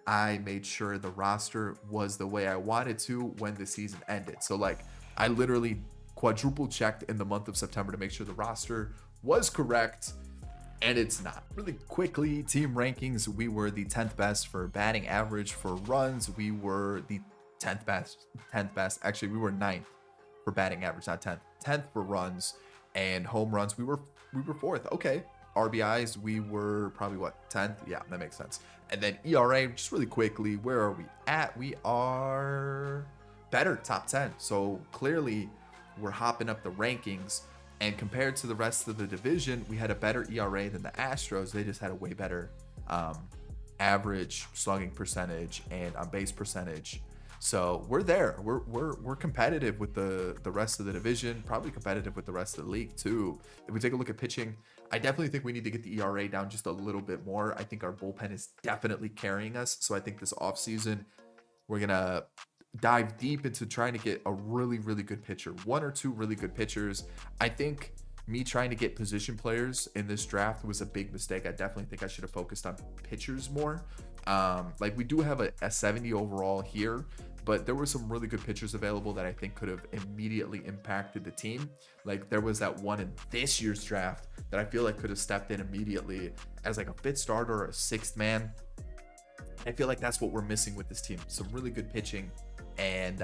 I made sure the roster was the way I wanted to when the season ended. So like I literally quadruple checked in the month of September to make sure the roster was correct, and it's not. Really quickly, team rankings, we were the 10th best for batting average. For runs, we were the 10th best. Actually, we were 9th for batting average, not 10th. 10th for runs, and home runs, we were 4th. Okay. RBIs, we were probably 10th? Yeah, that makes sense. And then ERA, just really quickly, where are we at? We are better, top 10. So clearly we're hopping up the rankings. And compared to the rest of the division, we had a better ERA than the Astros. They just had a way better average slugging percentage and on base percentage. So we're there. We're competitive with the rest of the division, probably competitive with the rest of the league too. If we take a look at pitching, I definitely think we need to get the ERA down just a little bit more. I think our bullpen is definitely carrying us. So I think this offseason, we're going to dive deep into trying to get a really good pitcher, one or two really good pitchers. I think me trying to get position players in this draft was a big mistake. I definitely think I should have focused on pitchers more. Like we do have a 70 overall here, but there were some really good pitchers available that I think could have immediately impacted the team. Like there was that one in this year's draft that I feel like could have stepped in immediately as like a fifth starter or a sixth man. I feel like that's what we're missing with this team. Some really good pitching. And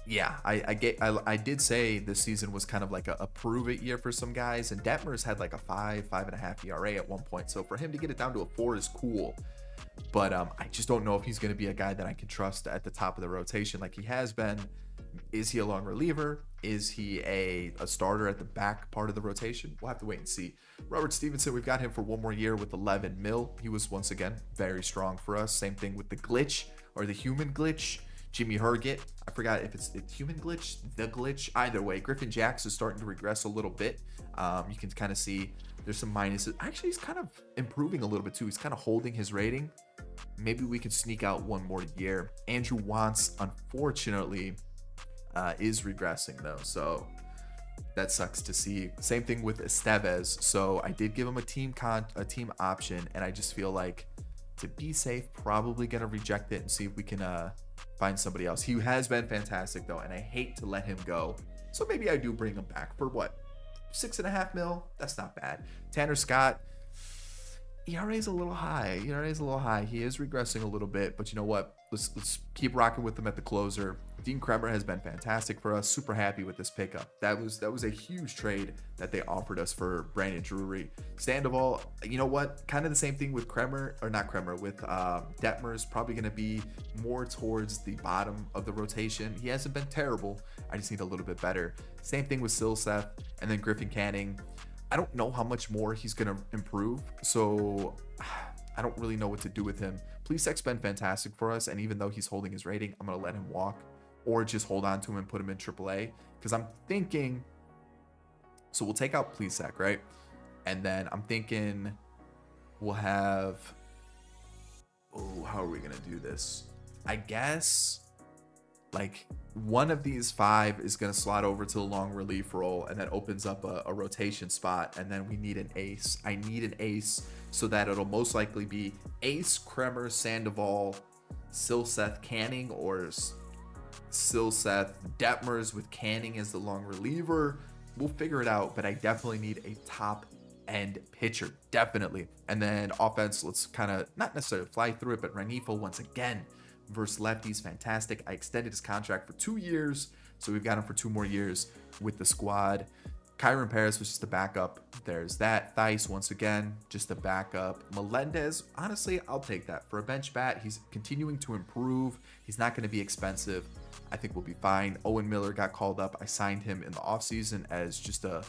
yeah, I did say this season was kind of like a prove it year for some guys, and Detmers had like a 5.5 ERA at one point. So for him to get it down to a 4 is cool. But I just don't know if he's going to be a guy that I can trust at the top of the rotation like he has been. Is he a long reliever? Is he a starter at the back part of the rotation? We'll have to wait and see. Robert Stevenson, we've got him for one more year with 11 mil. He was once again very strong for us. Same thing with the glitch or the human glitch. Jimmy Herget, I forgot if it's human glitch, the glitch. Either way, Griffin Jax is starting to regress a little bit. You can kind of see there's some minuses. Actually, he's kind of improving a little bit too. He's kind of holding his rating. Maybe we could sneak out one more year. Andrew Wantz, unfortunately, is regressing though, so that sucks to see. Same thing with Estevez. So I did give him a team option, and I just feel like, to be safe, probably gonna reject it and see if we can find somebody else. He has been fantastic though, and I hate to let him go. So maybe I do bring him back for what, 6.5 mil? That's not bad. Tanner Scott, ERA is a little high. He is regressing a little bit, but you know what? Let's keep rocking with him at the closer. Dean Kremer has been fantastic for us. Super happy with this pickup. That was a huge trade that they offered us for Brandon Drury. Sandoval, you know what? Kind of the same thing with Kremer, or not Kremer, with Detmer's probably going to be more towards the bottom of the rotation. He hasn't been terrible. I just need a little bit better. Same thing with Silseth, and then Griffin Canning. I don't know how much more he's going to improve, so I don't really know what to do with him. Plecek's been fantastic for us, and even though he's holding his rating, I'm going to let him walk or just hold on to him and put him in AAA, because I'm thinking, so we'll take out Plesac, right? And then I'm thinking we'll have, how are we going to do this? I guess like one of these 5 is going to slot over to the long relief role, and that opens up a rotation spot. And then we need an ace. I need an ace, so that it'll most likely be Ace, Kremer, Sandoval, Silseth, Canning, or Silseth, Detmers with Canning as the long reliever. We'll figure it out, but I definitely need a top end pitcher, definitely. And then offense, let's kind of not necessarily fly through it, but Renifo once again versus lefties, fantastic. I extended his contract for 2 years, so we've got him for 2 more years with the squad. Kyron Paris was just a backup. There's that. Thaiss, once again, just a backup. Melendez, honestly, I'll take that. For a bench bat, he's continuing to improve. He's not going to be expensive. I think we'll be fine. Owen Miller got called up. I signed him in the offseason as just a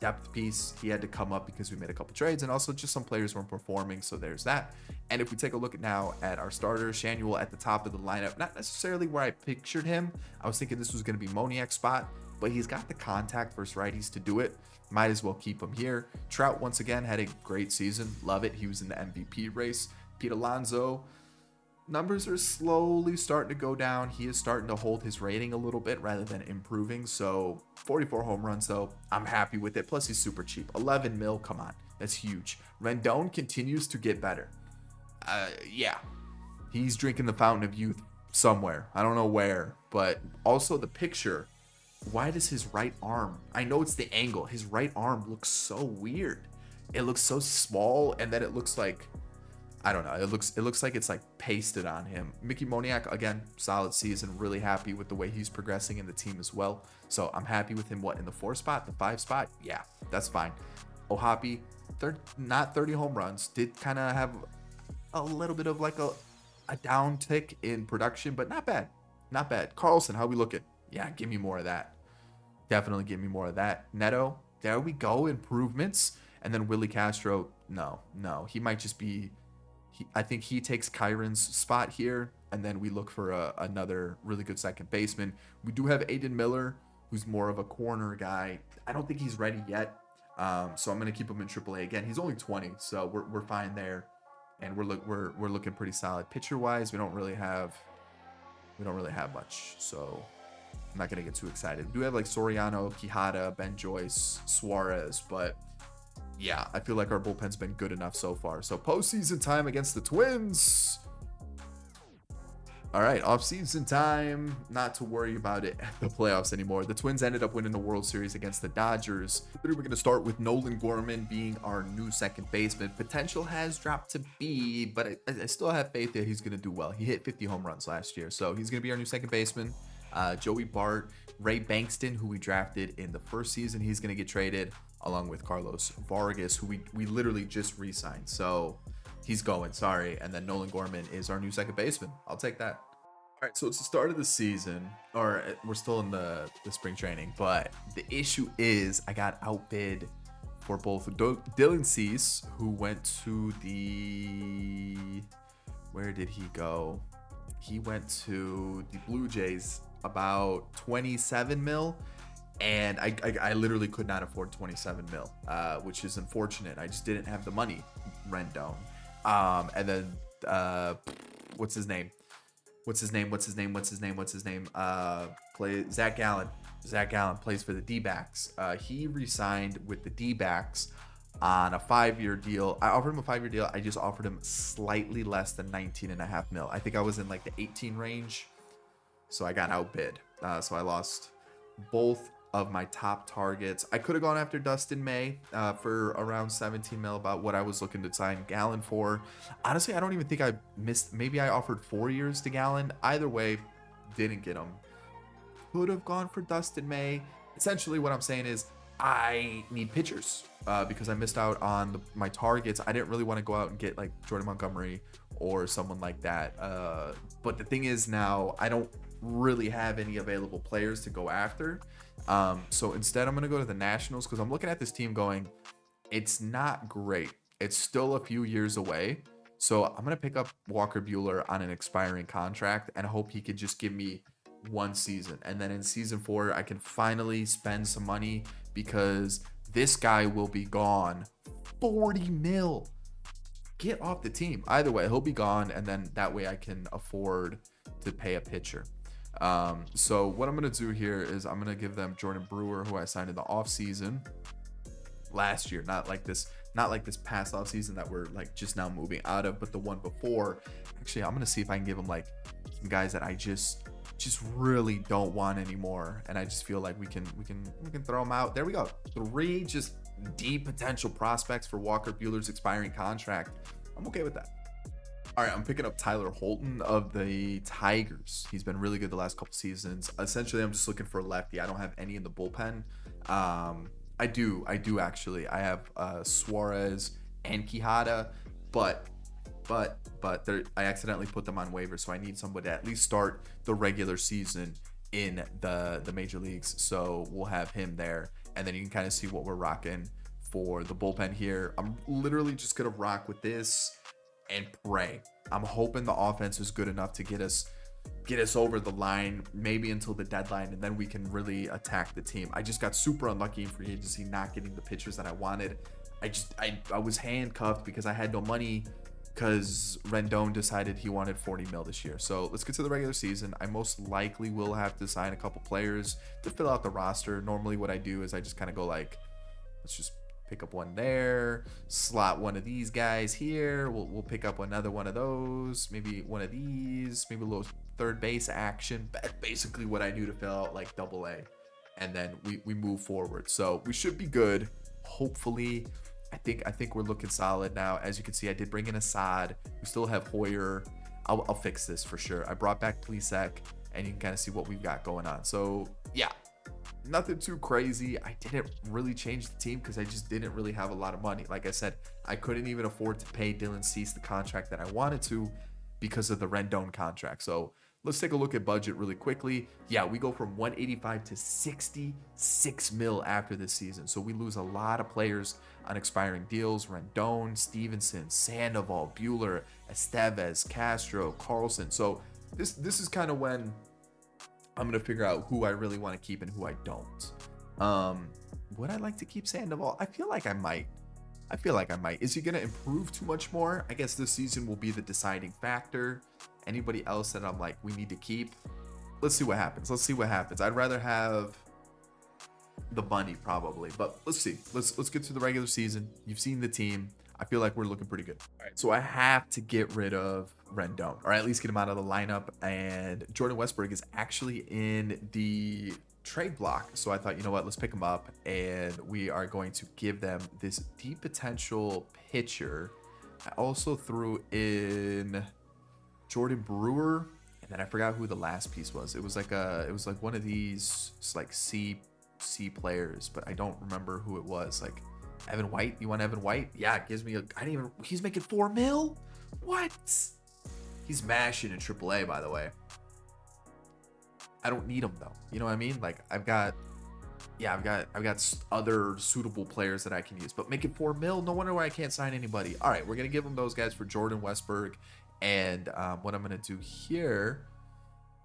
depth piece. He had to come up because we made a couple trades, and also just some players weren't performing, so there's that. And if we take a look now at our starter, Shanuel at the top of the lineup, not necessarily where I pictured him. I was thinking this was going to be Moniak's spot, but he's got the contact versus righties to do it. Might as well keep him here. Trout, once again, had a great season. Love it. He was in the MVP race. Pete Alonso, numbers are slowly starting to go down. He is starting to hold his rating a little bit rather than improving. So 44 home runs, though, I'm happy with it. Plus, he's super cheap. 11 mil, come on. That's huge. Rendon continues to get better. Yeah, he's drinking the fountain of youth somewhere. I don't know where, but also the picture. Why does his right arm, I know it's the angle, his right arm looks so weird. It looks so small, and then it looks like, I don't know, it looks like it's like pasted on him. Mickey Moniak, again, solid season. Really happy with the way he's progressing in the team as well. So I'm happy with him. What, in the 4 spot, the 5 spot? Yeah, that's fine. Ohapi, not 30 home runs. Did kind of have a little bit of like a down tick in production, but not bad. Not bad. Carlson, how we looking? Yeah, give me more of that. Definitely give me more of that. Neto, there we go. Improvements. And then Willie Castro, no. He might just be, I think he takes Kyron's spot here, and then we look for another really good second baseman. We do have Aiden Miller, who's more of a corner guy. I don't think he's ready yet, so I'm going to keep him in AAA. Again, he's only 20, so we're fine there, and we're looking pretty solid. Pitcher-wise, we don't really have much, so I'm not going to get too excited. We do have like Soriano, Quijada, Ben Joyce, Suarez, but yeah, I feel like our bullpen's been good enough so far. So postseason time against the Twins. All right, off-season time. Not to worry about it at the playoffs anymore. The Twins ended up winning the World Series against the Dodgers. We're going to start with Nolan Gorman being our new second baseman. Potential has dropped to B, but I still have faith that he's going to do well. He hit 50 home runs last year, so he's going to be our new second baseman. Joey Bart, Ray Bankston, who we drafted in the first season, he's going to get traded, along with Carlos Vargas, who we literally just re-signed. So he's going, sorry. And then Nolan Gorman is our new second baseman. I'll take that. All right, so it's the start of the season, or we're still in the spring training, but the issue is I got outbid for both Dylan Cease, who went to where did he go? He went to the Blue Jays, about 27 mil, and I literally could not afford 27 mil, which is unfortunate. I just didn't have the money, Rendon. And then what's his name? Play Zach Gallen. Zach Gallen plays for the D-backs. He re-signed with the D-backs on a 5-year deal. I offered him a 5-year deal. I just offered him slightly less than 19.5 mil. I think I was in like the 18 range, so I got outbid. So I lost both of my top targets. I could have gone after Dustin May for around 17 mil, about what I was looking to sign Gallen for. Honestly, I don't even think I missed. Maybe I offered 4 years to Gallen. Either way, didn't get him. Could have gone for Dustin May. Essentially, what I'm saying is I need pitchers because I missed out on my targets. I didn't really want to go out and get like Jordan Montgomery or someone like that. But the thing is, now I don't really have any available players to go after. So instead, I'm going to go to the Nationals because I'm looking at this team going, it's not great. It's still a few years away. So I'm going to pick up Walker Buehler on an expiring contract and hope he could just give me one season. And then in season 4, I can finally spend some money because this guy will be gone. 40 mil. Get off the team. Either way, he'll be gone. And then that way I can afford to pay a pitcher. So what I'm going to do here is I'm going to give them Jordan Brewer, who I signed in the offseason last year, not like this past offseason that we're like just now moving out of, but the one before. Actually, I'm going to see if I can give them like some guys that I just really don't want anymore, and I just feel like we can throw them out. There we go. 3 just deep potential prospects for Walker Buehler's expiring contract. I'm okay with that. All right, I'm picking up Tyler Holton of the Tigers. He's been really good the last couple seasons. Essentially, I'm just looking for a lefty. I don't have any in the bullpen. I do actually. I have Suarez and Quijada, but I accidentally put them on waivers, so I need somebody to at least start the regular season in the major leagues. So we'll have him there, and then you can kind of see what we're rocking for the bullpen here. I'm literally just gonna rock with this and pray. I'm hoping the offense is good enough to get us over the line, maybe until the deadline, and then we can really attack the team. I just got super unlucky in free agency, not getting the pitchers that I wanted. I was handcuffed because I had no money because Rendon decided he wanted 40 mil this year. So let's get to the regular season. I most likely will have to sign a couple players to fill out the roster. Normally what I do is I just kind of go like, let's just pick up one there, slot one of these guys here. We'll pick up another one of those, maybe one of these, maybe a little third base action. That's basically what I do to fill out like AA, and then we move forward. So we should be good. Hopefully, I think we're looking solid now. As you can see, I did bring in Assad. We still have Hoyer. I'll fix this for sure. I brought back Plesac, and you can kind of see what we've got going on. So yeah. Nothing too crazy. I didn't really change the team because I just didn't really have a lot of money. Like I said, I couldn't even afford to pay Dylan Cease the contract that I wanted to because of the Rendon contract. So let's take a look at budget really quickly. Yeah, we go from 185 to 66 mil after this season. So we lose a lot of players on expiring deals. Rendon, Stevenson, Sandoval, Buehler, Estevez, Castro, Carlson. So this is kind of when I'm going to figure out who I really want to keep and who I don't. Would I like to keep Sandoval? I feel like I might. Is he going to improve too much more? I guess this season will be the deciding factor. Anybody else that I'm like, we need to keep? Let's see what happens. I'd rather have the money probably, but let's see. Let's get to the regular season. You've seen the team. I feel like we're looking pretty good. All right, so I have to get rid of Rendon, or at least get him out of the lineup. And Jordan Westburg is actually in the trade block. So I thought, you know what, let's pick him up, and we are going to give them this deep potential pitcher. I also threw in Jordan Brewer, and then I forgot who the last piece was. It was like one of these like C players, but I don't remember who it was. Like Evan White. You want Evan White? Yeah, it gives me he's making 4 mil? What? He's mashing in AAA, by the way. I don't need him though. You know what I mean? Like I've got, yeah, I've got other suitable players that I can use. But make it 4 mil. No wonder why I can't sign anybody. All right, we're gonna give him those guys for Jordan Westberg. And what I'm gonna do here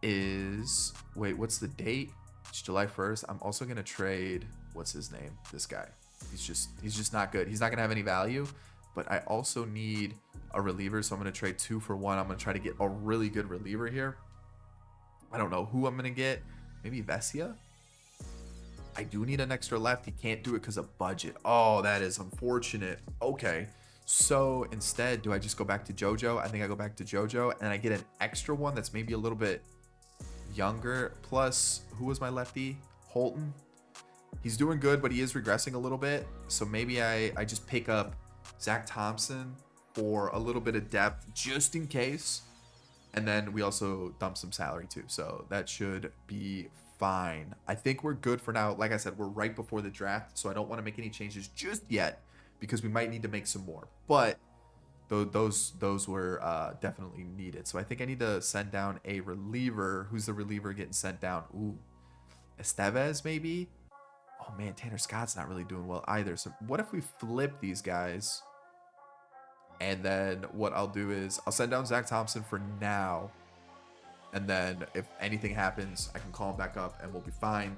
is, wait, what's the date? It's July 1st. I'm also gonna trade, what's his name? This guy. He's just not good. He's not gonna have any value. But I also need a reliever, so I'm gonna trade 2 for 1. I'm gonna try to get a really good reliever here. I don't know who I'm gonna get. Maybe Vesia. I do need an extra left. He can't do it because of budget. Oh, that is unfortunate. Okay. So instead, do I just go back to JoJo? I think I go back to JoJo and I get an extra one that's maybe a little bit younger. Plus, who was my lefty? Holton. He's doing good, but he is regressing a little bit. So maybe I just pick up Zach Thompson for a little bit of depth just in case. And then we also dump some salary too. So that should be fine. I think we're good for now. Like I said, we're right before the draft, so I don't want to make any changes just yet because we might need to make some more. But those were definitely needed. So I think I need to send down a reliever. Who's the reliever getting sent down? Ooh, Estevez maybe? Oh man, Tanner Scott's not really doing well either. So what if we flip these guys? And then what I'll do is I'll send down Zach Thompson for now. And then if anything happens, I can call him back up and we'll be fine.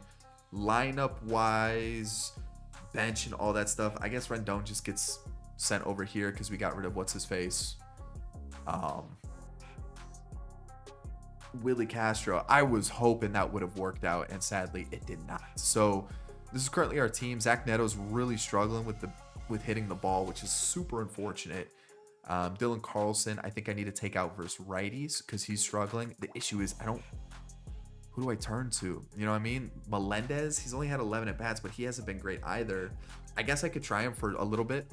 Lineup wise, bench and all that stuff. I guess Rendon just gets sent over here because we got rid of what's his face. Willie Castro. I was hoping that would have worked out, and sadly it did not. So this is currently our team. Zach Neto's really struggling with hitting the ball, which is super unfortunate. Dylan Carlson, I think I need to take out versus righties because he's struggling. The issue is who do I turn to? You know what I mean? Melendez, he's only had 11 at bats, but he hasn't been great either. I guess I could try him for a little bit,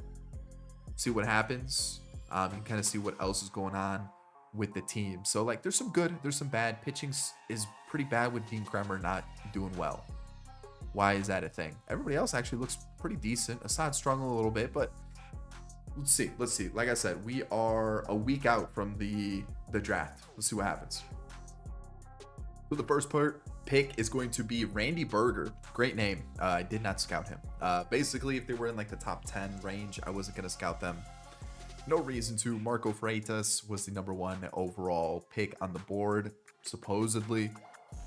see what happens. You can kind of see what else is going on with the team. So like there's some good, there's some bad. Pitching is pretty bad with Dean Kremer not doing well. Why is that a thing? Everybody else actually looks pretty decent. Assad's struggling a little bit, but let's see. Like I said, we are a week out from the draft. Let's see what happens. So the first pick is going to be Randy Berger. Great name. I did not scout him. Basically, if they were in like the top 10 range, I wasn't going to scout them. No reason to. Marco Freitas was the #1 overall pick on the board, supposedly.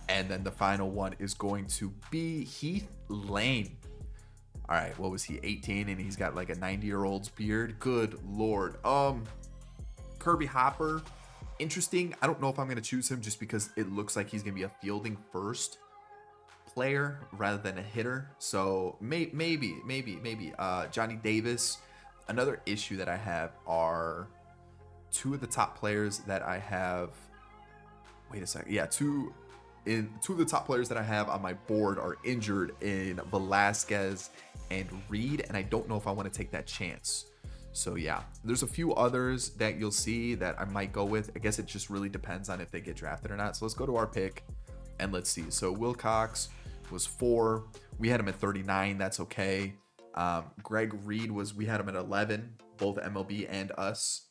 And then the final one is going to be Heath Lane. All right, what was he, 18, and he's got like a 90-year-old's beard? Good Lord. Kirby Hopper, interesting. I don't know if I'm going to choose him just because it looks like he's going to be a fielding first player rather than a hitter. So maybe. Johnny Davis. Another issue that I have are 2 of the top players that I have. Wait a second. Yeah, two of the top players that I have on my board are injured in Velasquez and Reed, and I don't know if I want to take that chance. So yeah, there's a few others that you'll see that I might go with. I guess it just really depends on if they get drafted or not. So let's go to our pick and let's see. So Wilcox was 4. We had him at 39. That's okay. Greg Reed we had him at 11, both MLB and us.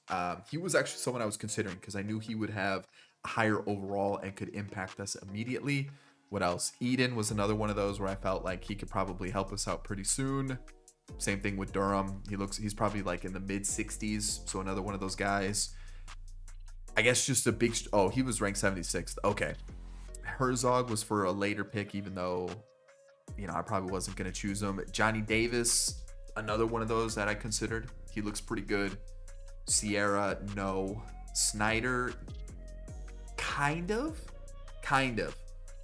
He was actually someone I was considering because I knew he would have a higher overall and could impact us immediately. What else? Eden was another one of those where I felt like he could probably help us out pretty soon. Same thing with Durham. He's probably like in the mid 60s. So another one of those guys. I guess just a big, he was ranked 76th. Okay. Herzog was for a later pick, even though, I probably wasn't going to choose him. Johnny Davis, another one of those that I considered. He looks pretty good. Sierra, no. Snyder, kind of.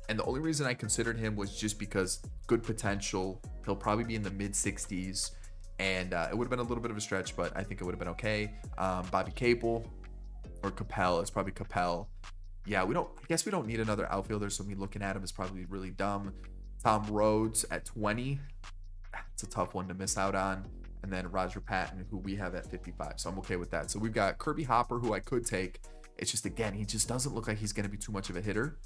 And the only reason I considered him was just because good potential. He'll probably be in the mid 60s, and it would have been a little bit of a stretch, but I think it would have been okay. Bobby Capel or Capel. It's probably Capel. Yeah, I guess we don't need another outfielder, so me looking at him is probably really dumb. Tom Rhodes at 20. It's a tough one to miss out on. And then Roger Patton, who we have at 55. So I'm okay with that. So we've got Kirby Hopper, who I could take. It's just, again, he just doesn't look like he's going to be too much of a hitter.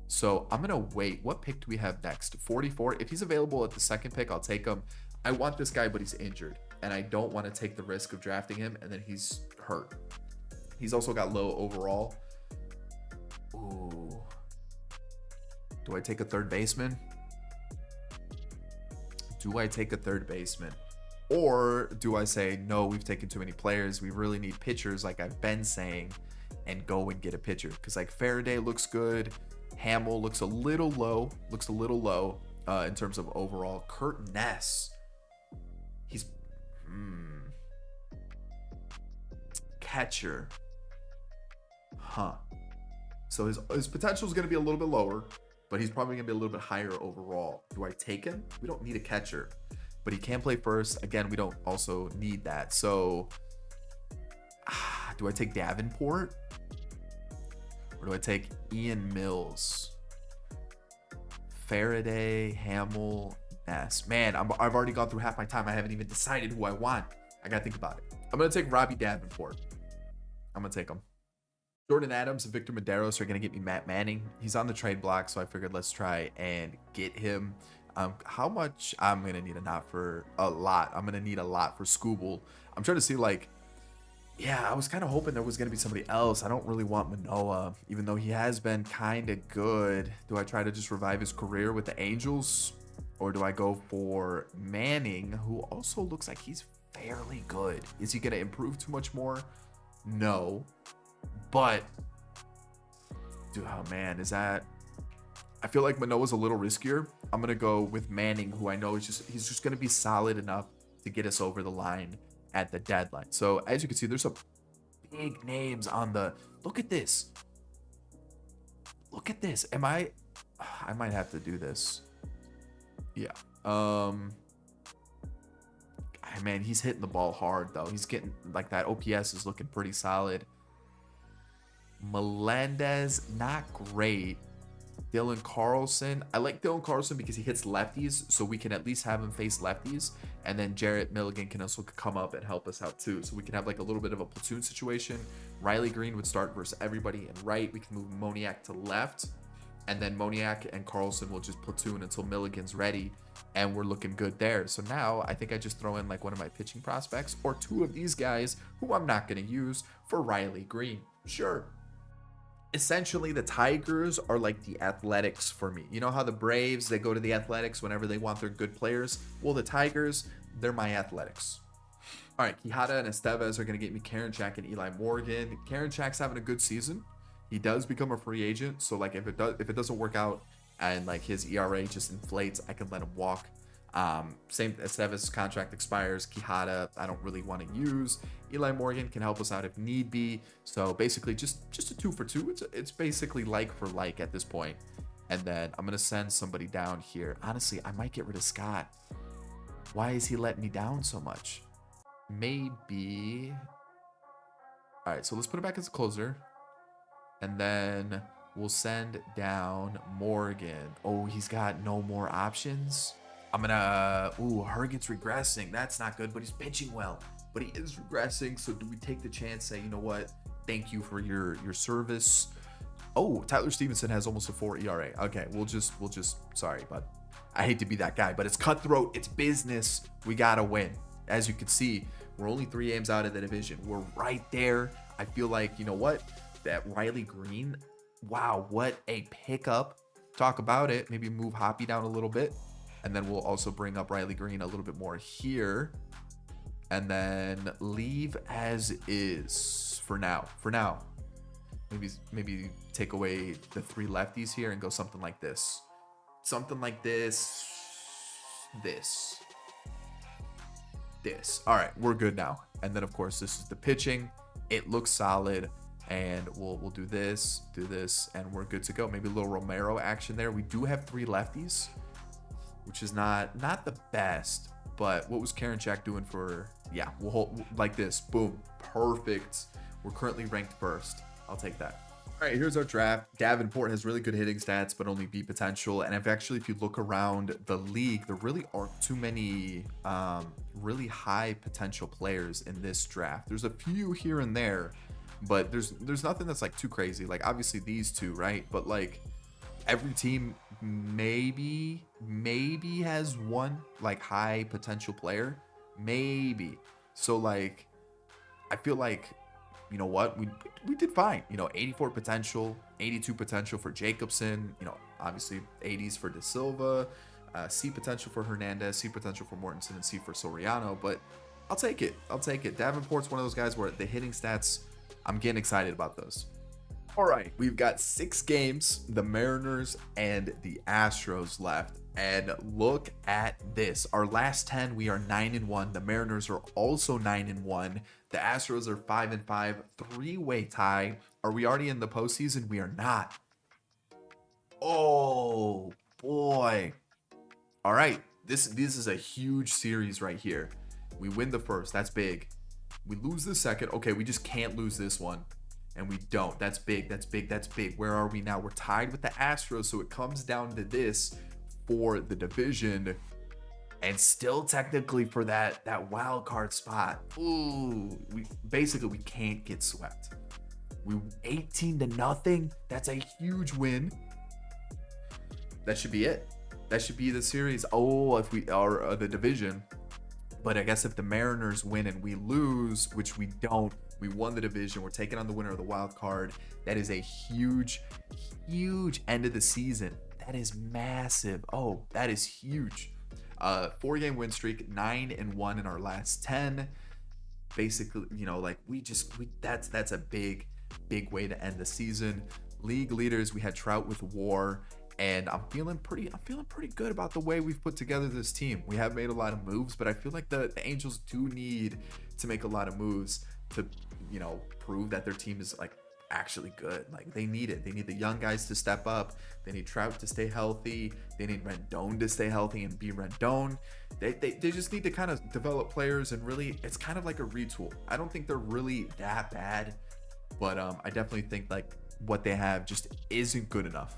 So I'm going to wait. What pick do we have next? 44. If he's available at the second pick, I'll take him. I want this guy, but he's injured. And I don't want to take the risk of drafting him. And then he's hurt. He's also got low overall. Ooh. Do I take a third baseman? Do I take a third baseman? Or do I say, no, we've taken too many players. We really need pitchers, like I've been saying, and go and get a pitcher? Because like Faraday looks good. Hamill looks a little low. In terms of overall. Kurt Ness. He's catcher. Huh. So his potential is going to be a little bit lower, but he's probably going to be a little bit higher overall. Do I take him? We don't need a catcher, but he can play first. Again, we don't also need that. So do I take Davenport? Or do I take Ian Mills? Faraday, Hamill, Ness. Man, I've already gone through half my time. I haven't even decided who I want. I got to think about it. I'm going to take Robbie Davenport. I'm going to take him. Jordan Adams and Victor Medeiros are going to get me Matt Manning. He's on the trade block, so I figured let's try and get him. How much? I'm going to need a lot. I'm going to need a lot for Scooble. I'm trying to see, like, yeah, I was kind of hoping there was going to be somebody else. I don't really want Manoah, even though he has been kind of good. Do I try to just revive his career with the Angels? Or do I go for Manning, who also looks like he's fairly good? Is he going to improve too much more? No. But, dude, oh man, I feel like Manoah's a little riskier. I'm going to go with Manning, who I know he's just going to be solid enough to get us over the line at the deadline. So as you can see, there's some big names on the, look at this. I might have to do this. Yeah. Man, he's hitting the ball hard though. He's getting, like, that OPS is looking pretty solid. Melendez, not great. Dylan Carlson. I like Dylan Carlson because he hits lefties, so we can at least have him face lefties. And then Jarrett Milligan can also come up and help us out too. So we can have like a little bit of a platoon situation. Riley Green would start versus everybody in right. We can move Moniak to left. And then Moniak and Carlson will just platoon until Milligan's ready. And we're looking good there. So now I think I just throw in like one of my pitching prospects or two of these guys who I'm not going to use for Riley Green. Sure. Essentially, the Tigers are like the Athletics for me. You know how the Braves, they go to the Athletics whenever they want their good players? Well, the Tigers, they're my Athletics. All right, Quijada and Estevez are going to get me Karinchak and Eli Morgan. Karinchak's having a good season. He does become a free agent, so like if it doesn't work out and like his ERA just inflates, I can let him walk. Same Estevez contract expires. Quijada, I don't really want to use. Eli Morgan can help us out if need be. So basically just a 2 for 2. It's basically like for like at this point. And then I'm going to send somebody down here. Honestly, I might get rid of Scott. Why is he letting me down so much? Maybe. All right, so let's put it back as a closer. And then we'll send down Morgan. Oh, he's got no more options. I'm gonna, Herget's regressing. That's not good, but he's pitching well. But he is regressing, so do we take the chance, say, you know what? Thank you for your service. Oh, Tyler Stevenson has almost a 4 ERA. Okay, we'll just, sorry, bud. I hate to be that guy, but it's cutthroat. It's business. We gotta win. As you can see, we're only 3 games out of the division. We're right there. I feel like, you know what? That Riley Green, wow, what a pickup. Talk about it. Maybe move Hoppy down a little bit. And then we'll also bring up Riley Green a little bit more here. And then leave as is for now. Maybe take away the 3 lefties here and go something like this. Something like this. This. All right, we're good now. And then, of course, this is the pitching. It looks solid. And we'll do this, and we're good to go. Maybe a little Romero action there. We do have 3 lefties, which is not the best, but what was Karinchak doing for, yeah, we'll hold like this, boom, perfect. We're currently ranked first. I'll take that. All right, here's our draft. Davenport has really good hitting stats, but only B potential. And if you look around the league, there really aren't too many really high potential players in this draft. There's a few here and there, but there's nothing that's like too crazy. Like obviously these two, right? But like every team maybe has one like high potential player, maybe. So like I feel like you know what? We did fine. 84 potential, 82 potential for Jacobson. Obviously 80s for De Silva, C potential for Hernandez, C potential for Mortensen, and C for Soriano. But I'll take it. I'll take it. Davenport's one of those guys where the hitting stats, I'm getting excited about those. All right, we've got 6 games, the Mariners and the Astros left. And look at this. Our last 10, we are 9-1. The Mariners are also 9-1. The Astros are 5-5. 3-way tie. Are we already in the postseason? We are not. Oh, boy. All right, this is a huge series right here. We win the first. That's big. We lose the second. Okay, we just can't lose this one. And we don't. That's big. That's big. That's big. Where are we now? We're tied with the Astros, so it comes down to this for the division, and still technically for that wild card spot. Ooh, we can't get swept. We 18-0. That's a huge win. That should be it. That should be the series. Oh, if we are the division. But I guess if the Mariners win and we lose, which we don't, we won the division. We're taking on the winner of the wild card. That is a huge, huge end of the season. That is massive. Oh, that is huge. 4-game win streak, 9-1 in our last 10. Basically, that's a big way to end the season. League leaders, we had Trout with WAR. And I'm feeling pretty good about the way we've put together this team. We have made a lot of moves, but I feel like the Angels do need to make a lot of moves to, prove that their team is actually good. They need it. They need the young guys to step up. They need Trout to stay healthy. They need Rendon to stay healthy and be Rendon. They just need to kind of develop players, and really, it's kind of like a retool. I don't think they're really that bad, but I definitely think what they have just isn't good enough.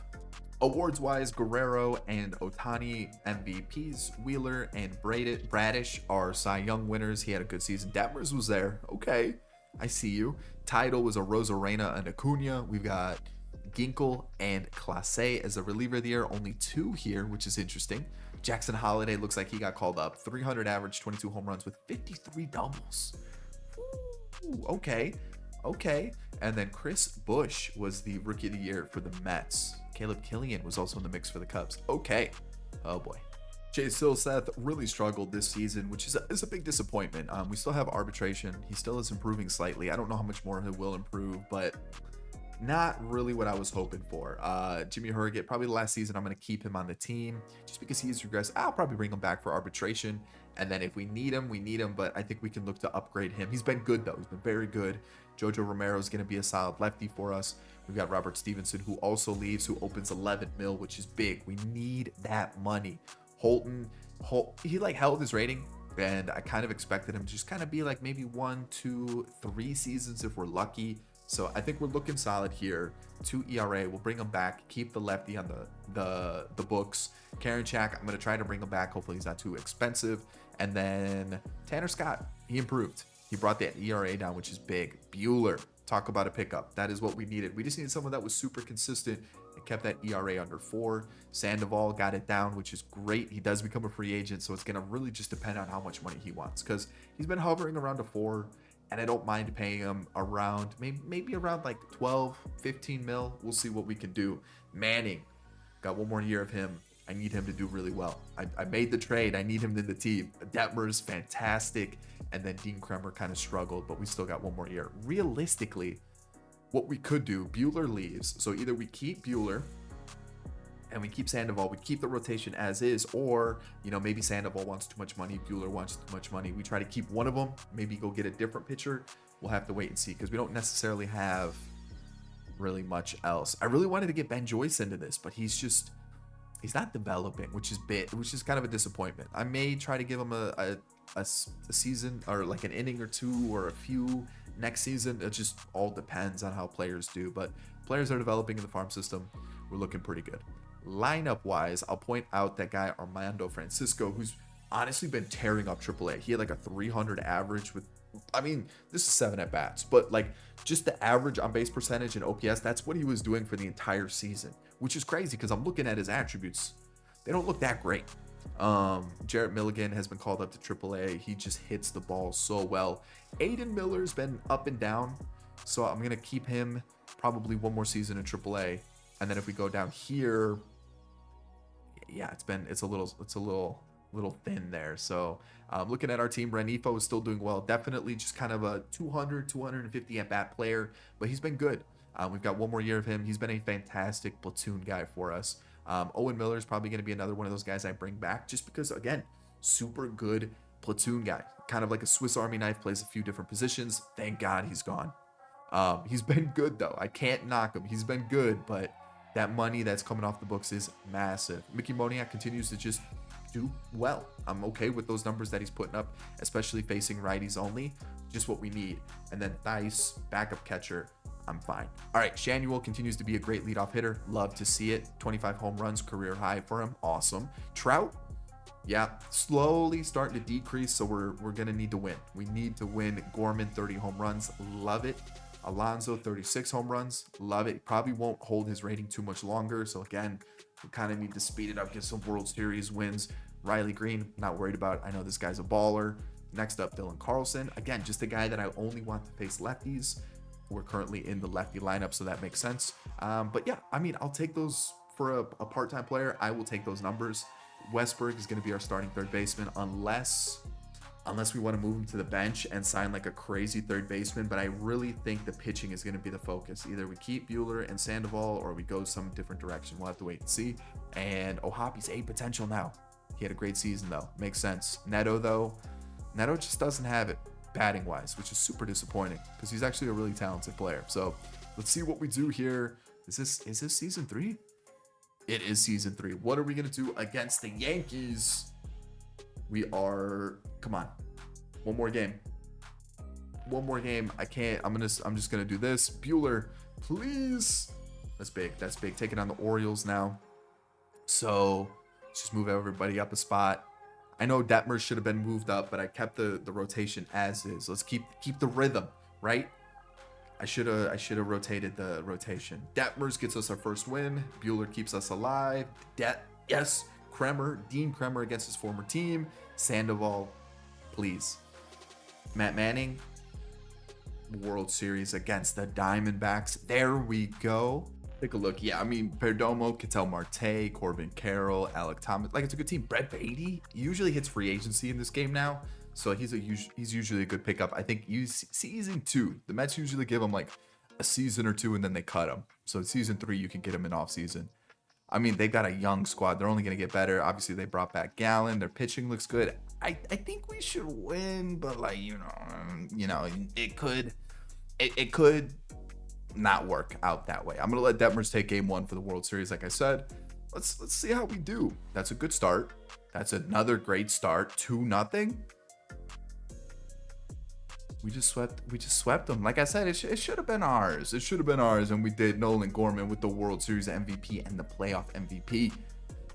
Awards-wise, Guerrero and Ohtani MVPs. Wheeler and Bradish are Cy Young winners. He had a good season. Detmers was there. Okay, I see you. Title was a Rosarena and Acuna. We've got Ginkel and Clase as a reliever of the year. Only 2 here, which is interesting. Jackson Holiday looks like he got called up. 300 average, 22 home runs with 53 doubles. Ooh, okay. And then Chris Bush was the rookie of the year for the Mets. Caleb Killian was also in the mix for the Cubs. Okay. Oh boy. Chase Silseth really struggled this season, which is a big disappointment. We still have arbitration. He still is improving slightly. I don't know how much more he will improve, but not really what I was hoping for. Jimmy Herget, probably the last season I'm going to keep him on the team just because he's regressed. I'll probably bring him back for arbitration. And then if we need him, we need him. But I think we can look to upgrade him. He's been good, though. He's been very good. Jojo Romero is going to be a solid lefty for us. We've got Robert Stevenson, who also leaves, who opens 11 mil, which is big. We need that money. Holton, he held his rating, and I kind of expected him to just kind of be maybe 1, 2, 3 seasons if we're lucky. So I think we're looking solid here. 2 ERA, we'll bring him back, keep the lefty on the books. Karinchak, I'm going to try to bring him back. Hopefully he's not too expensive. And then Tanner Scott, he improved. He brought that ERA down, which is big. Buehler, talk about a pickup. That is what we needed. We just needed someone that was super consistent and kept that ERA under 4. Sandoval got it down, which is great. He does become a free agent, so it's going to really just depend on how much money he wants, because he's been hovering around a 4, and I don't mind paying him around, maybe around 12, 15 mil. We'll see what we can do. Manning, got 1 more year of him. I need him to do really well. I made the trade. I need him in the team. Detmer's fantastic. And then Dean Kremer kind of struggled, but we still got 1 more year. Realistically, what we could do, Buehler leaves. So either we keep Buehler and we keep Sandoval, we keep the rotation as is, or, maybe Sandoval wants too much money, Buehler wants too much money. We try to keep one of them, maybe go get a different pitcher. We'll have to wait and see, because we don't necessarily have really much else. I really wanted to get Ben Joyce into this, but he's not developing, which is kind of a disappointment. I may try to give him a season, or an inning or 2 or a few next season. It just all depends on how players do, but players are developing in the farm system. We're looking pretty good. Lineup wise, I'll point out that guy Armando Francisco, who's honestly been tearing up AAA. He had a 300 average with, this is 7 at bats, but just the average on base percentage and OPS, that's what he was doing for the entire season, which is crazy because I'm looking at his attributes. They don't look that great. Jarrett Milligan has been called up to AAA. He just hits the ball so well. Aiden Miller's been up and down. So I'm going to keep him probably one more season in AAA. And then if we go down here, yeah, it's a little thin there. So looking at our team, Renifo is still doing well. Definitely just kind of a 250 at bat player, but he's been good. We've got one more year of him. He's been a fantastic platoon guy for us. Owen Miller is probably going to be another one of those guys I bring back just because, again, super good platoon guy. Kind of like a Swiss Army knife, plays a few different positions. Thank God he's gone. He's been good, though. I can't knock him. He's been good, but that money that's coming off the books is massive. Mickey Moniak continues to just do well. I'm okay with those numbers that he's putting up, especially facing righties only. Just what we need. And then Thaiss, backup catcher, I'm fine. All right, Shanuel continues to be a great leadoff hitter. Love to see it. 25 home runs, career high for him. Awesome. Trout, yeah, slowly starting to decrease, so we're going to need to win. We need to win. Gorman, 30 home runs. Love it. Alonso, 36 home runs. Love it. Probably won't hold his rating too much longer. So again, we kind of need to speed it up, get some World Series wins. Riley Green, not worried about it. I know this guy's a baller. Next up, Dylan Carlson. Again, just a guy that I only want to face lefties. We're currently in the lefty lineup, so that makes sense. But yeah, I mean, I'll take those for a part-time player. I will take those numbers. Westberg is going to be our starting third baseman unless we want to move him to the bench and sign like a crazy third baseman. But I really think the pitching is going to be the focus. Either we keep Buehler and Sandoval or we go some different direction. We'll have to wait and see. And Ohapi's a potential now. He had a great season, though. Makes sense. Neto just doesn't have it batting wise, which is super disappointing because he's actually a really talented player. So let's see what we do here. Is this season 3? It is season 3. What are we going to do against the Yankees? Come on. One more game. I can't. I'm just going to do this. Buehler, please. That's big. Taking on the Orioles now. So let's just move everybody up a spot. I know Detmer should have been moved up, but I kept the rotation as is. Let's keep the rhythm, right? I should have rotated the rotation. Detmers gets us our first win. Buehler keeps us alive. Yes. Dean Kremer against his former team. Sandoval, please. Matt Manning, World Series against the Diamondbacks. There we go. Take a look. Yeah, I mean, Perdomo, Ketel Marte, Corbin Carroll, Alec Thomas. Like, it's a good team. Brett Beatty usually hits free agency in this game now. So he's usually a good pickup. I think season 2, the Mets usually give him like a season or 2 and then they cut him. So season 3, you can get him in off season. I mean, they've got a young squad. They're only going to get better. Obviously, they brought back Gallen. Their pitching looks good. I think we should win, but like, you know, it could not work out that way. I'm going to let Detmers take game 1 for the World Series. Like I said, let's see how we do. That's a good start. That's another great start. 2-0. We just swept them. Like I said, it should have been ours. It should have been ours, and we did. Nolan Gorman with the World Series MVP and the playoff MVP.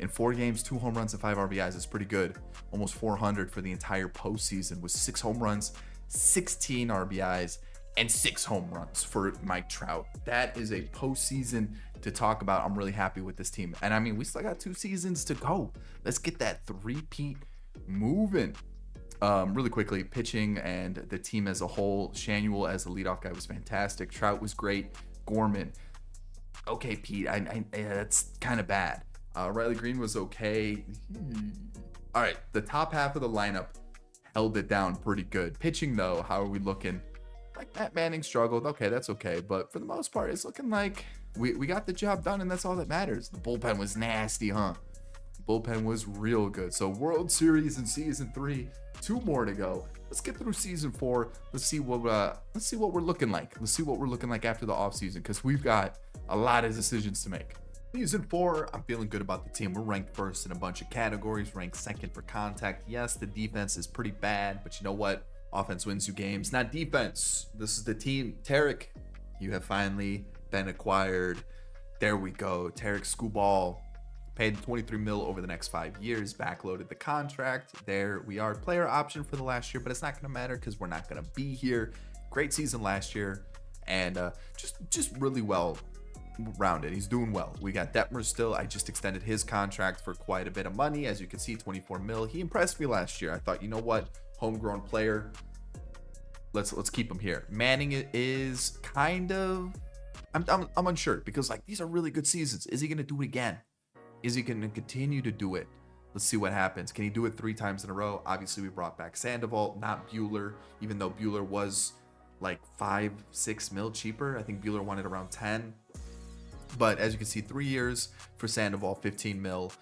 In 4 games, 2 home runs and 5 RBIs is pretty good. Almost 400 for the entire postseason with 6 home runs, 16 RBIs, and 6 home runs for Mike Trout. That is a postseason to talk about. I'm really happy with this team. And I mean, we still got 2 seasons to go. Let's get that 3-peat moving. Really quickly, pitching and the team as a whole. Shanuel as the leadoff guy was fantastic. Trout was great. Gorman, okay, Pete. That's kind of bad. Riley Green was okay. All right, the top half of the lineup held it down pretty good. Pitching though, how are we looking? Like Matt Manning struggled. Okay, that's okay. But for the most part, it's looking like we got the job done, and that's all that matters. The bullpen was nasty, huh? Bullpen was real good. So World Series in season 3, 2 more to go. Let's get through season 4. Let's see what we're looking like. Let's see what we're looking like after the offseason, because we've got a lot of decisions to make. Season 4, I'm feeling good about the team. We're ranked first in a bunch of categories, ranked second for contact. Yes, the defense is pretty bad, but you know what? Offense wins you games, not defense. This is the team. Tarek, you have finally been acquired. There we go. Tarek Skubal. Paid $23 million over the next 5 years, backloaded the contract. There we are. Player option for the last year, but it's not going to matter because we're not going to be here. Great season last year, and just really well rounded. He's doing well. We got Detmer still. I just extended his contract for quite a bit of money. As you can see, $24 million. He impressed me last year. I thought, you know what? Homegrown player. let's keep him here. Manning is kind of, I'm unsure because like these are really good seasons. Is he gonna do it again? Is he gonna continue to do it? Let's see what happens. Can he do it 3 times in a row? Obviously, we brought back Sandoval, not Bueller, even though Bueller was like 5-6 mil cheaper. I think Bueller wanted around 10. But as you can see, 3 years for Sandoval, 15 mil.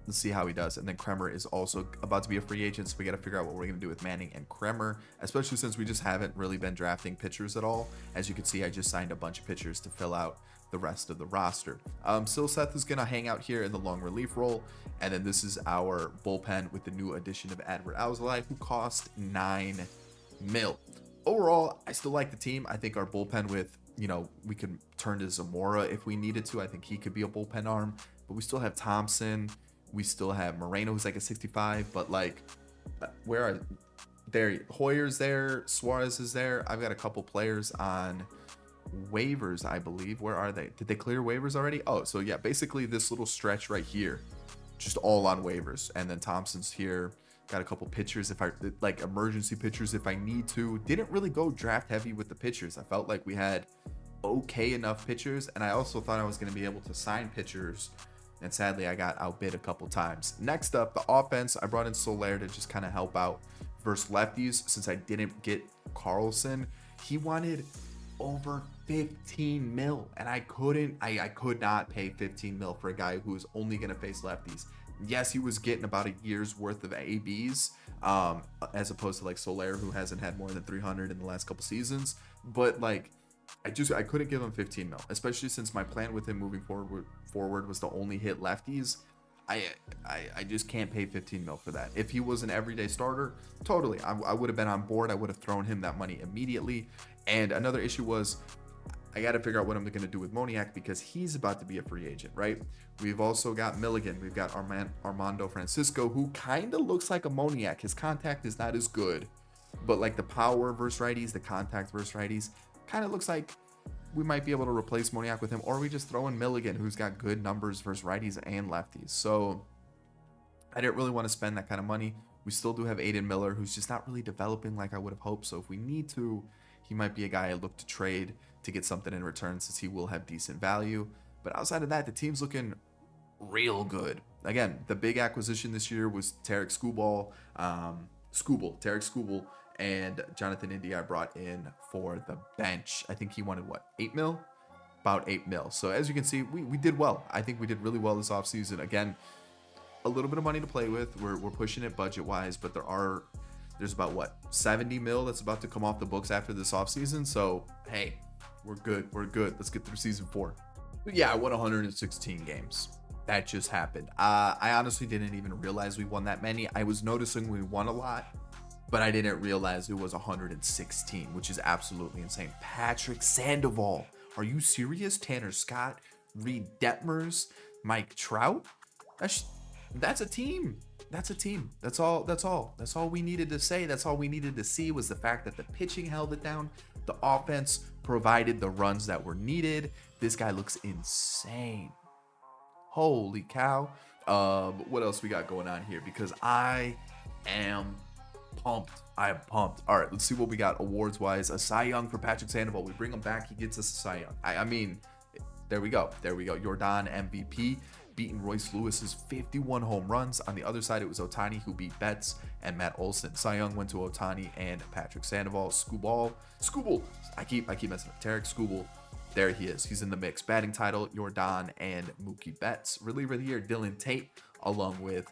Let's see how he does. And then Kremer is also about to be a free agent, so we got to figure out what we're going to do with Manning and Kremer, especially since we just haven't really been drafting pitchers at all. As you can see, I just signed a bunch of pitchers to fill out the rest of the roster. Still, Seth is going to hang out here in the long relief role. And then this is our bullpen with the new addition of Adbert Alzolay, who cost 9 mil. Overall, I still like the team. I think our bullpen with, we could turn to Zamora if we needed to. I think he could be a bullpen arm, but we still have Thompson. We still have Moreno, who's like a 65, but like, where are there? Hoyer's there, Suarez is there. I've got a couple players on waivers, I believe. Where are they? Did they clear waivers already? Oh, so yeah, basically this little stretch right here, just all on waivers. And then Thompson's here. Got a couple pitchers if I like, emergency pitchers if I need to. Didn't really go draft heavy with the pitchers. I felt like we had okay enough pitchers, and I also thought I was going to be able to sign pitchers, and sadly I got outbid a couple times. Next up, the offense. I brought in Soler to just kind of help out versus lefties since I didn't get Carlson. He wanted over 15 mil, and I could not pay 15 mil for a guy who is only going to face lefties. Yes, he was getting about a year's worth of ABs, as opposed to like Soler, who hasn't had more than 300 in the last couple seasons. But like, I couldn't give him 15 mil, especially since my plan with him moving forward was to only hit lefties. I just can't pay 15 mil for that. If he was an everyday starter, totally, I would have been on board. I would have thrown him that money immediately. And another issue was, I got to figure out what I'm going to do with Moniak because he's about to be a free agent, right? We've also got Milligan. We've got Armando Francisco, who kind of looks like a Moniak. His contact is not as good, but like the power versus righties, the contact versus righties, kind of looks like we might be able to replace Moniak with him, or we just throw in Milligan, who's got good numbers versus righties and lefties. So I didn't really want to spend that kind of money. We still do have Aiden Miller, who's just not really developing like I would have hoped. So if we need to, he might be a guy I look to trade to get something in return, since he will have decent value. But outside of that, the team's looking real good. Again, the big acquisition this year was Tarek Skubal, and Jonathan India I brought in for the bench. I think he wanted what, 8 mil? About 8 mil. So as you can see, we did well. I think we did really well this offseason. Again, a little bit of money to play with. We're pushing it budget wise, but there's about what, 70 mil that's about to come off the books after this offseason. So hey, we're good. Let's get through season 4. But yeah, I won 116 games. That just happened. I honestly didn't even realize we won that many. I was noticing we won a lot, but I didn't realize it was 116, which is absolutely insane. Patrick Sandoval. Are you serious? Tanner Scott, Reed Detmers, Mike Trout. That's a team. That's a team. That's all we needed to say. That's all we needed to see was the fact that the pitching held it down. The offense provided the runs that were needed. This guy looks insane. Holy cow. What else we got going on here? Because I am pumped. All right, let's see what we got awards wise. A Cy Young for Patrick Sandoval. We bring him back. He gets us a Cy Young. I mean, there we go. Jordan MVP, beating Royce Lewis's 51 home runs. On the other side, it was Ohtani who beat Betts and Matt Olson. Cy Young went to Ohtani and Patrick Sandoval. Skubal. I keep messing up. Tarek Skubal. There he is. He's in the mix. Batting title, Jordan and Mookie Betts. Reliever of the year, Dylan Tate, along with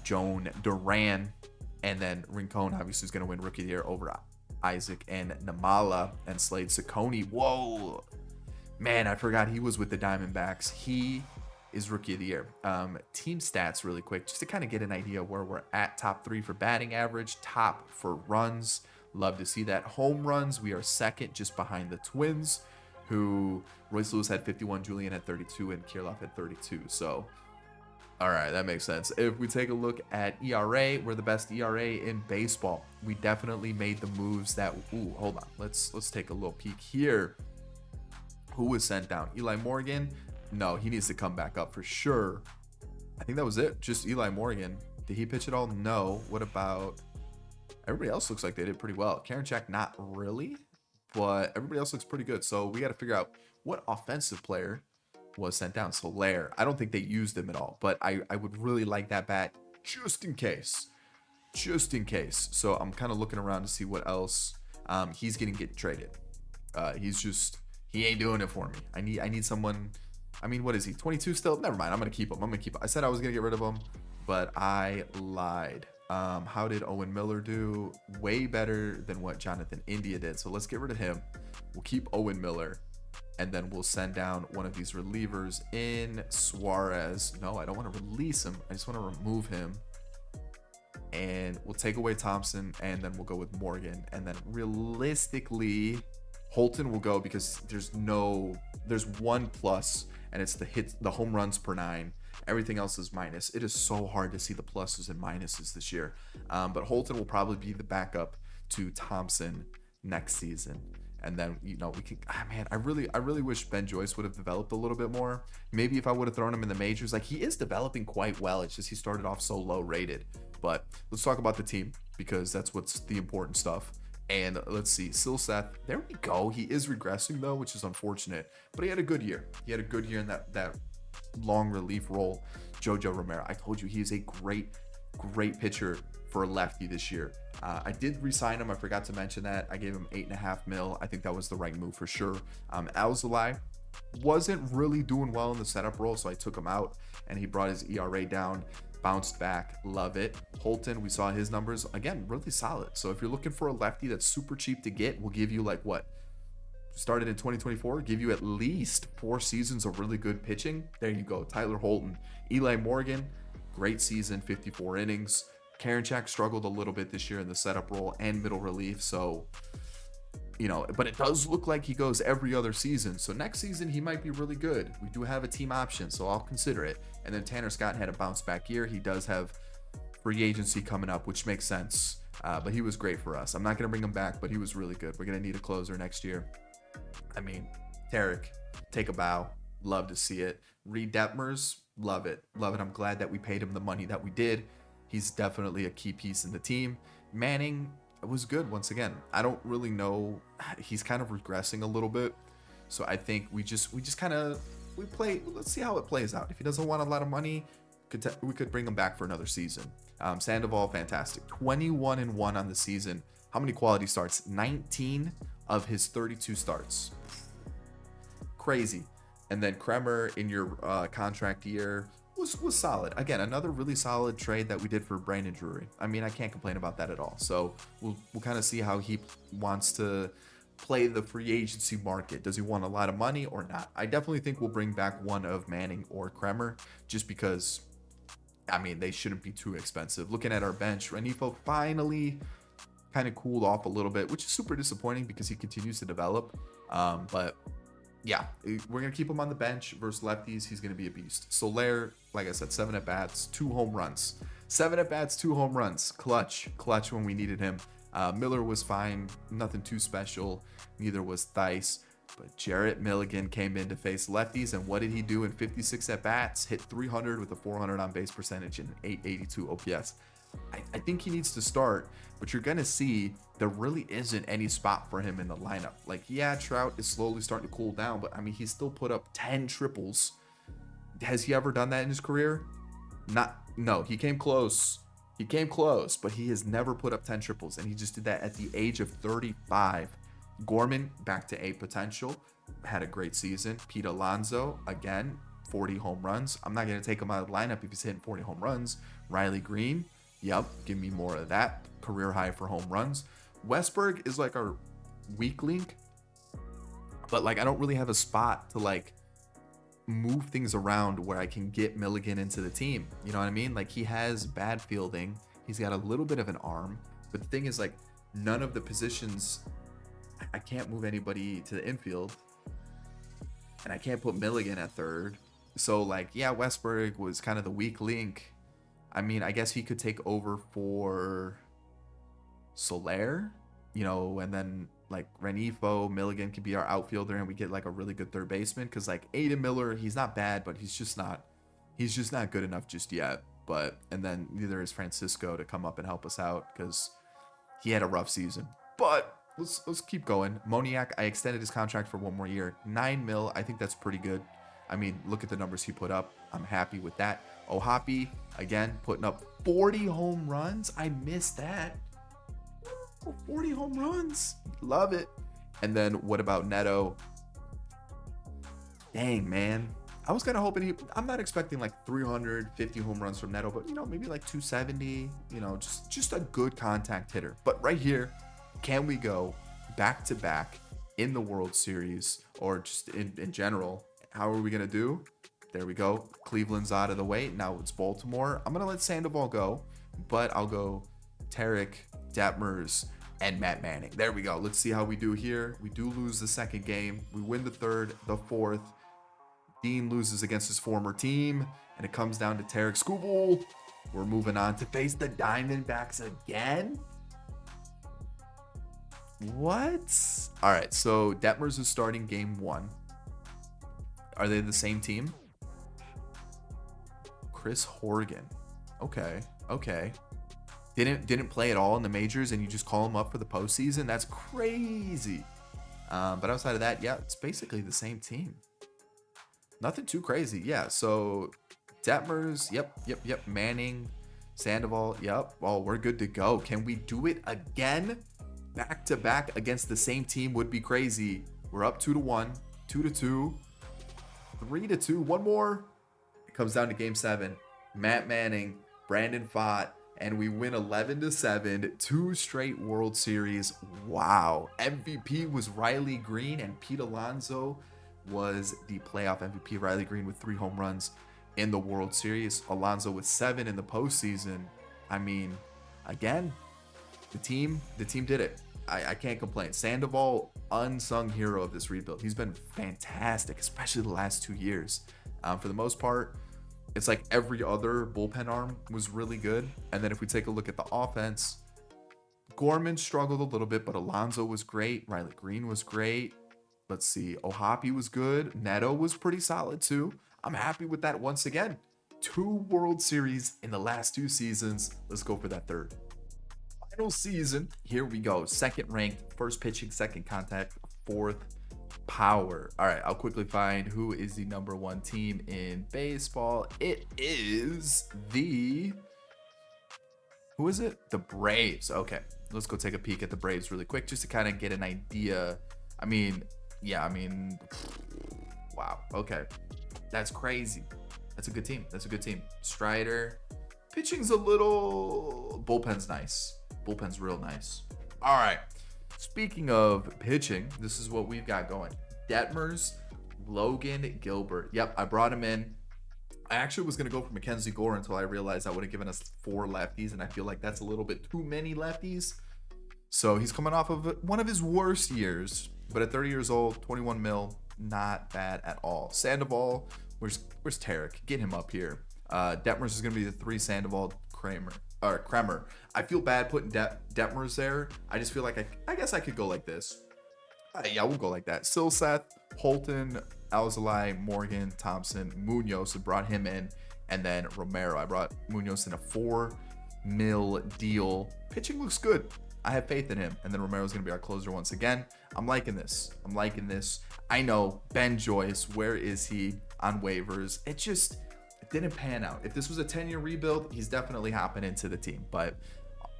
Joan Duran. And then Rincon obviously is going to win Rookie of the Year over Isaac and Namala and Slade Ciccone. Whoa. Man, I forgot he was with the Diamondbacks. He is Rookie of the Year. Team stats really quick, just to kind of get an idea where we're at. Top 3 for batting average, top for runs. Love to see that. Home runs, we are second, just behind the Twins, who Royce Lewis had 51, Julian had 32, and Kirilloff had 32. So, all right, that makes sense. If we take a look at ERA, we're the best ERA in baseball. We definitely made the moves that. Ooh, hold on. Let's take a little peek here. Who was sent down? Eli Morgan. No, he needs to come back up for sure. I think that was it. Just Eli Morgan. Did he pitch at all? No. What about Everybody else looks like they did pretty well. Karinchak, not really, but everybody else looks pretty good. So we got to figure out what offensive player was sent down. Soler, I don't think they used him at all, but I would really like that bat just in case. Just in case. So I'm kind of looking around to see what else he's going to get traded. He ain't doing it for me. I need someone. I mean, what is he? 22 still? Never mind. I'm going to keep him. I said I was going to get rid of him, but I lied. How did Owen Miller do? Way better than what Jonathan India did. So let's get rid of him. We'll keep Owen Miller, and then we'll send down one of these relievers in Suarez. No, I don't want to release him. I just want to remove him. And we'll take away Thompson, and then we'll go with Morgan. And then realistically, Holton will go because there's one plus, and it's the home runs per 9. Everything else is minus. It is so hard to see the pluses and minuses this year. But Holton will probably be the backup to Thompson next season. And then, we can, man, I really wish Ben Joyce would have developed a little bit more. Maybe if I would have thrown him in the majors, like he is developing quite well. It's just he started off so low rated. But let's talk about the team because that's what's the important stuff. And let's see, Silseth, there we go. He is regressing though, which is unfortunate, but he had a good year. He had a good year in that long relief role. Jojo Romero, I told you he is a great pitcher for a lefty this year. I did re-sign him. I forgot to mention that. I gave him $8.5 million. I think that was the right move for sure. Alzolay wasn't really doing well in the setup role, so I took him out, and he brought his ERA down. Bounced back, love it. Holton, we saw his numbers again, really solid. So if you're looking for a lefty that's super cheap to get, we'll give you like what started in 2024, give you at least 4 seasons of really good pitching. There you go, Tyler Holton. Eli Morgan, great season, 54 innings. Karinchak struggled a little bit this year in the setup role and middle relief, so but it does look like he goes every other season. So next season he might be really good. We do have a team option, so I'll consider it. And then Tanner Scott had a bounce back year. He does have free agency coming up, which makes sense. But he was great for us. I'm not going to bring him back, but he was really good. We're going to need a closer next year. I mean, Tarek, take a bow. Love to see it. Reed Detmers, love it. Love it. I'm glad that we paid him the money that we did. He's definitely a key piece in the team. Manning, it was good once again. I don't really know. He's kind of regressing a little bit. So I think we play. Let's see how it plays out. If he doesn't want a lot of money, we could bring him back for another season. Sandoval, fantastic. 21-1 on the season. How many quality starts? 19 of his 32 starts. Crazy. And then Kremer in your contract year was solid. Again, another really solid trade that we did for Brandon Drury. I mean, I can't complain about that at all. So we'll kind of see how he wants to play the free agency market. Does he want a lot of money or not? I definitely think we'll bring back one of Manning or Kremer just because, I mean, they shouldn't be too expensive. Looking at our bench, Renifo finally kind of cooled off a little bit, which is super disappointing because he continues to develop. But yeah, we're going to keep him on the bench versus lefties. He's going to be a beast. Soler, like I said, 7 at-bats, 2 home runs. 7 at-bats, 2 home runs. Clutch when we needed him. Miller was fine. Nothing too special. Neither was Theis. But Jarrett Milligan came in to face lefties, and what did he do in 56 at-bats? Hit 300 with a 400 on-base percentage and 882 OPS. I think he needs to start, but you're going to see there really isn't any spot for him in the lineup. Like, yeah, Trout is slowly starting to cool down, but I mean, he still put up 10 triples. Has he ever done that in his career? No, he came close. But he has never put up 10 triples, and he just did that at the age of 35. Gorman, back to A potential, had a great season. Pete Alonso, again, 40 home runs. I'm not going to take him out of the lineup if he's hitting 40 home runs. Riley Green, yep, give me more of that. Career high for home runs. Westberg is like our weak link, but like I don't really have a spot to like move things around where I can get Milligan into the team. You know what I mean? Like, he has bad fielding. He's got a little bit of an arm, but the thing is, like, none of the positions, I can't move anybody to the infield, and I can't put Milligan at third. So like, yeah, Westberg was kind of the weak link. I mean, I guess he could take over for Soler, and then like Renifo, Milligan could be our outfielder, and we get like a really good third baseman. Because like Aiden Miller, he's not bad, but he's just not good enough just yet. And then neither is Francisco to come up and help us out, because he had a rough season. But let's keep going. Moniak, I extended his contract for 1 more year. 9 mil. I think that's pretty good. I mean, look at the numbers he put up. I'm happy with that. Ohapi, again, putting up 40 home runs. I missed that. 40 home runs. Love it. And then what about Neto? Dang, man. I was kind of hoping I'm not expecting like 350 home runs from Neto, but maybe like 270, just a good contact hitter. But right here, can we go back to back in the World Series or just in general? How are we going to do? There we go. Cleveland's out of the way. Now it's Baltimore. I'm going to let Sandoval go, but I'll go Tarek, Detmers, and Matt Manning. There we go. Let's see how we do here. We do lose the second game. We win the third, the fourth. Dean loses against his former team, and it comes down to Tarek Skubal. We're moving on to face the Diamondbacks again. What? All right, so Detmers is starting game 1. Are they the same team? Chris Horgan. Okay. Didn't play at all in the majors, and you just call him up for the postseason? That's crazy. But outside of that, yeah, it's basically the same team. Nothing too crazy. Yeah, so Detmers, yep. Manning, Sandoval, yep. Well, we're good to go. Can we do it again? Back to back against the same team would be crazy. We're up 2-1, 2-2, 3-2. One more. It comes down to game 7. Matt Manning, Brandon Pfaadt, and we win 11-7, 2 straight World Series. Wow. MVP was Riley Green, and Pete Alonso was the playoff MVP. Riley Green with 3 home runs in the World Series. Alonso with 7 in the postseason. I mean, again, the team did it. I can't complain. Sandoval, unsung hero of this rebuild. He's been fantastic, especially the last 2 years. For the most part, it's like every other bullpen arm was really good. And then if we take a look at the offense, Gorman struggled a little bit, but Alonso was great. Riley Green was great. Let's see. Ohapi was good. Neto was pretty solid too. I'm happy with that once again. 2 World Series in the last 2 seasons. Let's go for that third. Final season. Here we go. Second ranked, first pitching, second contact, fourth power. All right, I'll quickly find who is the number 1 team in baseball. It is who is it? The Braves. Okay, let's go take a peek at the Braves really quick just to kind of get an idea. Wow. Okay. That's crazy. That's a good team. Strider. Pitching's a little... Bullpen's nice. Bullpen's real nice. All right. Speaking of pitching, this is what we've got going. Detmers, Logan Gilbert. Yep, I brought him in. I actually was going to go for Mackenzie Gore until I realized that would have given us 4 lefties, and I feel like that's a little bit too many lefties. So he's coming off of one of his worst years, but at 30 years old, 21 mil, not bad at all. Sandoval, where's Tarek? Get him up here. Detmers is going to be the 3, Sandoval, Kremer. I feel bad putting Detmers there. I just feel like I guess I could go like this. Yeah, we'll go like that. Silseth, Holton, Alzolay, Morgan, Thompson, Munoz. I brought him in. And then Romero. I brought Munoz in a 4 mil deal. Pitching looks good. I have faith in him. And then Romero's going to be our closer once again. I'm liking this. I know Ben Joyce. Where is he on waivers? It didn't pan out. If this was a 10-year rebuild, he's definitely hopping into the team. But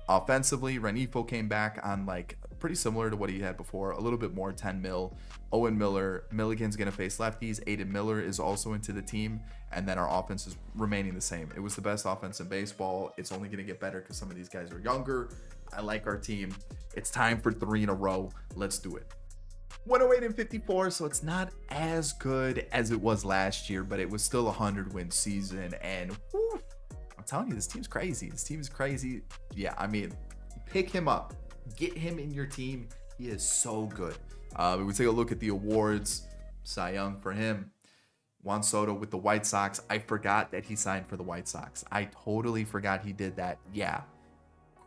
offensively, Renifo came back on like pretty similar to what he had before. A little bit more, 10 mil. Owen Miller. Milligan's going to face lefties. Aiden Miller is also into the team. And then our offense is remaining the same. It was the best offense in baseball. It's only going to get better because some of these guys are younger. I like our team. It's time for 3 in a row. Let's do it. 108-54, so it's not as good as it was last year, but it was still a 100-win season. And whew, I'm telling you, this team's crazy. Yeah, I mean, pick him up. Get him in your team. He is so good. We take a look at the awards. Cy Young for him. Juan Soto with the White Sox. I forgot that he signed for the White Sox. I totally forgot he did that. Yeah.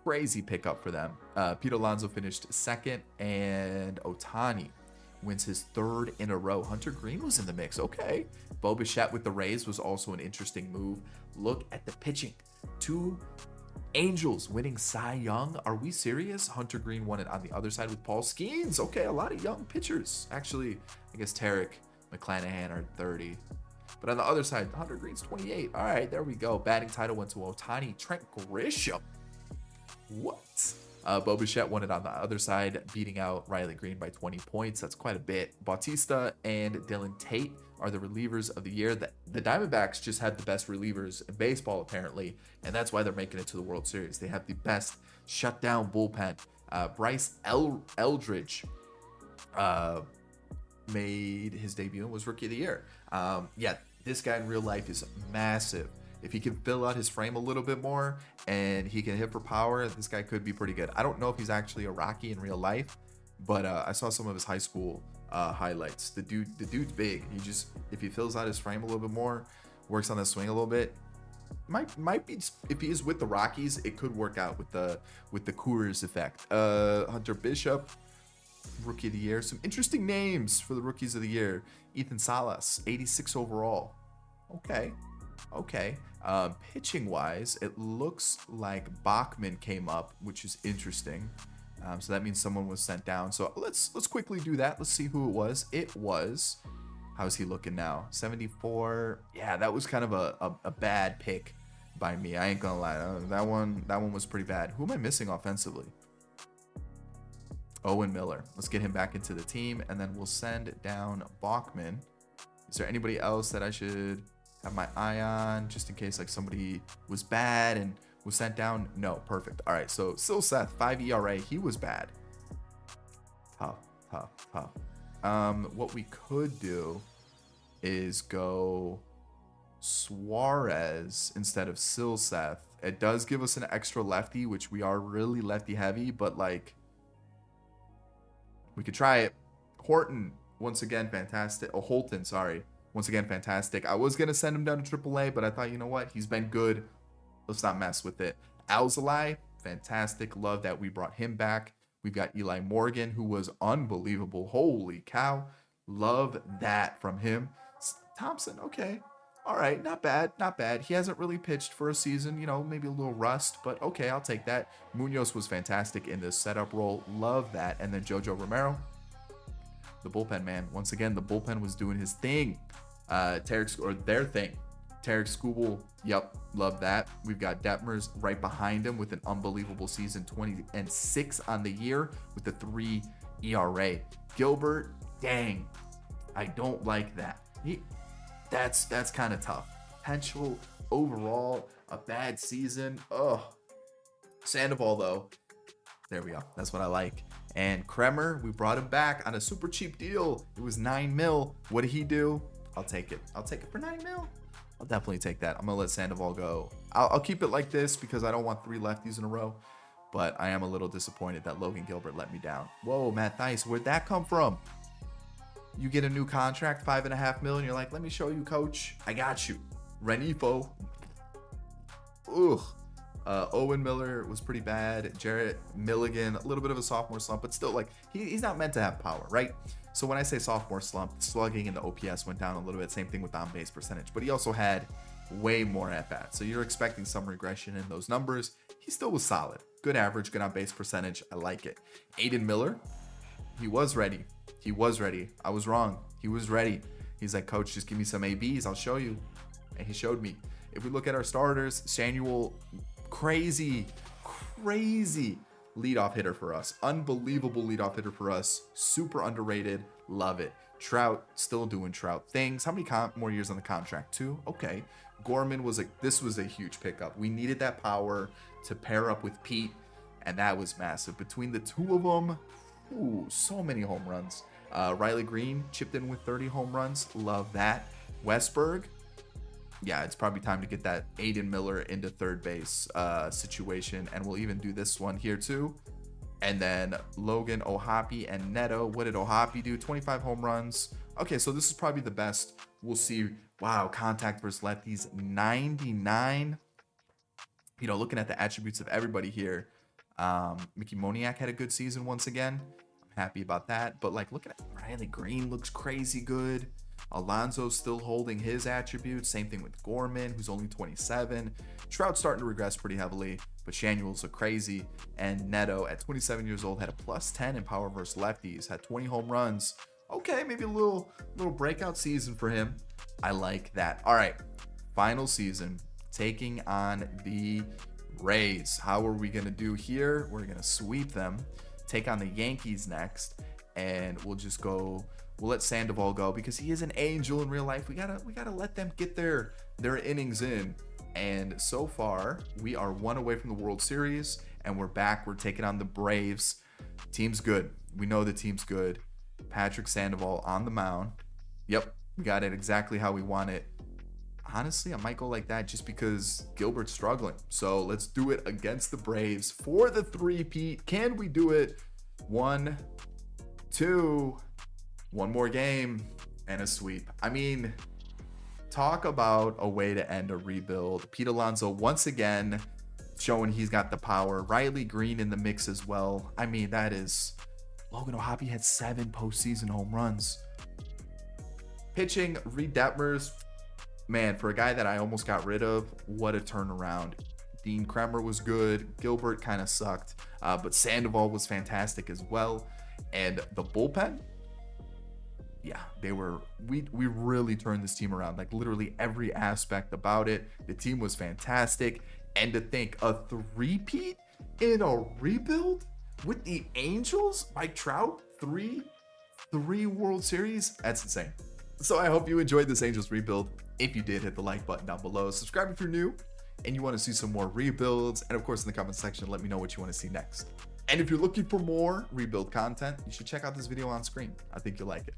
Crazy pickup for them. Pete Alonso finished second, and Ohtani wins his 3rd in a row. Hunter Green was in the mix. Okay. Bo Bichette with the Rays was also an interesting move. Look at the pitching. 2 Angels winning Cy Young. Are we serious? Hunter Green won it on the other side with Paul Skeens. Okay, a lot of young pitchers. Actually, I guess Tarek McClanahan are 30. But on the other side, Hunter Green's 28. All right, there we go. Batting title went to Otani. Trent Grisham. What? Bo Bichette won it on the other side, beating out Riley Green by 20 points. That's quite a bit. Bautista and Dylan Tate are the relievers of the year. The Diamondbacks just had the best relievers in baseball, apparently, and that's why they're making it to the World Series. They have the best shutdown bullpen. Bryce Eldridge made his debut and was Rookie of the Year. Yeah, this guy in real life is massive. If he can fill out his frame a little bit more and he can hit for power, this guy could be pretty good. I don't know if he's actually a Rocky in real life, but I saw some of his high school highlights. The dude's big. He just, if he fills out his frame a little bit more, works on the swing a little bit, might be, if he is with the Rockies, it could work out with the Coors effect. Hunter Bishop, Rookie of the Year. Some interesting names for the Rookies of the Year. Ethan Salas, 86 overall. Okay. Pitching wise, it looks like Bachman came up, which is interesting. So that means someone was sent down. So let's quickly do that. Let's see who it was. It was, how's he looking now? 74. Yeah, that was kind of a bad pick by me. I ain't gonna lie. That one was pretty bad. Who am I missing offensively? Owen Miller. Let's get him back into the team, and then we'll send down Bachman. Is there anybody else that I should have my eye on, just in case like somebody was bad and was sent down? No, perfect. All right, so still Seth, 5 ERA. He was bad. Tough. What we could do is go Suarez instead of Silseth. It does give us an extra lefty, which we are really lefty heavy, but like we could try it. Horton, once again, fantastic. Oh, Holton, sorry. Once again, fantastic. I was going to send him down to AAA, but I thought, you know what? He's been good. Let's not mess with it. Alzolay, fantastic. Love that we brought him back. We've got Eli Morgan, who was unbelievable. Holy cow. Love that from him. Thompson, okay. All right, not bad. He hasn't really pitched for a season, maybe a little rust, but okay, I'll take that. Munoz was fantastic in this setup role. Love that. And then Jojo Romero, the bullpen, man. Once again, the bullpen was doing his thing. Their thing. Tarek Skubal, yep, love that. We've got Detmers right behind him with an unbelievable season, 20-6 on the year with a 3 ERA. Gilbert, dang, I don't like that. That's kind of tough. Potential overall, a bad season. Ugh. Sandoval, though, there we go. That's what I like. And Kremer, we brought him back on a super cheap deal. It was $9 million. What did he do? I'll take it. I'll take it for $9 million. I'll definitely take that. I'm going to let Sandoval go. I'll keep it like this because I don't want 3 lefties in a row. But I am a little disappointed that Logan Gilbert let me down. Whoa, Matt Thaiss, where'd that come from? You get a new contract, $5.5 million. You're like, let me show you, coach. I got you. Renifo. Ugh. Owen Miller was pretty bad. Jarrett Milligan, a little bit of a sophomore slump, but still, like, he's not meant to have power, right? So when I say sophomore slump, slugging and the OPS went down a little bit. Same thing with on-base percentage. But he also had way more at-bats. So you're expecting some regression in those numbers. He still was solid. Good average, good on-base percentage. I like it. Aiden Miller, he was ready. I was wrong. He was ready. He's like, coach, just give me some ABs. I'll show you. And he showed me. If we look at our starters, Samuel, crazy leadoff hitter for us. Unbelievable leadoff hitter for us. Super underrated. Love it. Trout, still doing Trout things. How many more years on the contract? 2? Okay. Gorman this was a huge pickup. We needed that power to pair up with Pete, and that was massive. Between the two of them, ooh, so many home runs. Riley Green chipped in with 30 home runs. Love that. Westberg, yeah, it's probably time to get that Aiden Miller into third base situation. And we'll even do this one here too. And then Logan Ohapi and Neto. What did Ohapi do? 25 home runs. Okay, so this is probably the best. We'll see. Wow, contact versus lefties, 99. Looking at the attributes of everybody here. Mickey Moniak had a good season once again. I'm happy about that. But like looking at Riley Green looks crazy good. Alonso's still holding his attributes. Same thing with Gorman, who's only 27. Trout's starting to regress pretty heavily, but Shanuel's a crazy. And Neto, at 27 years old, had a +10 in power versus lefties, had 20 home runs. Okay, maybe a little breakout season for him. I like that. All right, final season, taking on the Rays. How are we gonna do here? We're gonna sweep them, take on the Yankees next, and we'll just go. We'll let Sandoval go because he is an angel in real life. We gotta let them get their innings in. And so far, we are one away from the World Series, and we're back. We're taking on the Braves. Team's good. We know the team's good. Patrick Sandoval on the mound. Yep, we got it exactly how we want it. Honestly, I might go like that just because Gilbert's struggling. So let's do it against the Braves for the three-peat. Can we do it? 1, 2, one more game and a sweep. I mean, talk about a way to end a rebuild. Pete Alonso once again showing he's got the power. Riley Green in the mix as well. I mean, that is... Logan O'Hoppe had 7 postseason home runs. Pitching, Reed Detmers, man, for a guy that I almost got rid of, what a turnaround. Dean Kremer was good. Gilbert kind of sucked, but Sandoval was fantastic as well. And the bullpen, yeah, we really turned this team around, like literally every aspect about it. The team was fantastic. And to think a three-peat in a rebuild with the Angels, Mike Trout, three World Series, that's insane. So I hope you enjoyed this Angels rebuild. If you did, hit the like button down below. Subscribe if you're new and you want to see some more rebuilds. And of course, in the comment section, let me know what you want to see next. And if you're looking for more rebuild content, you should check out this video on screen. I think you'll like it.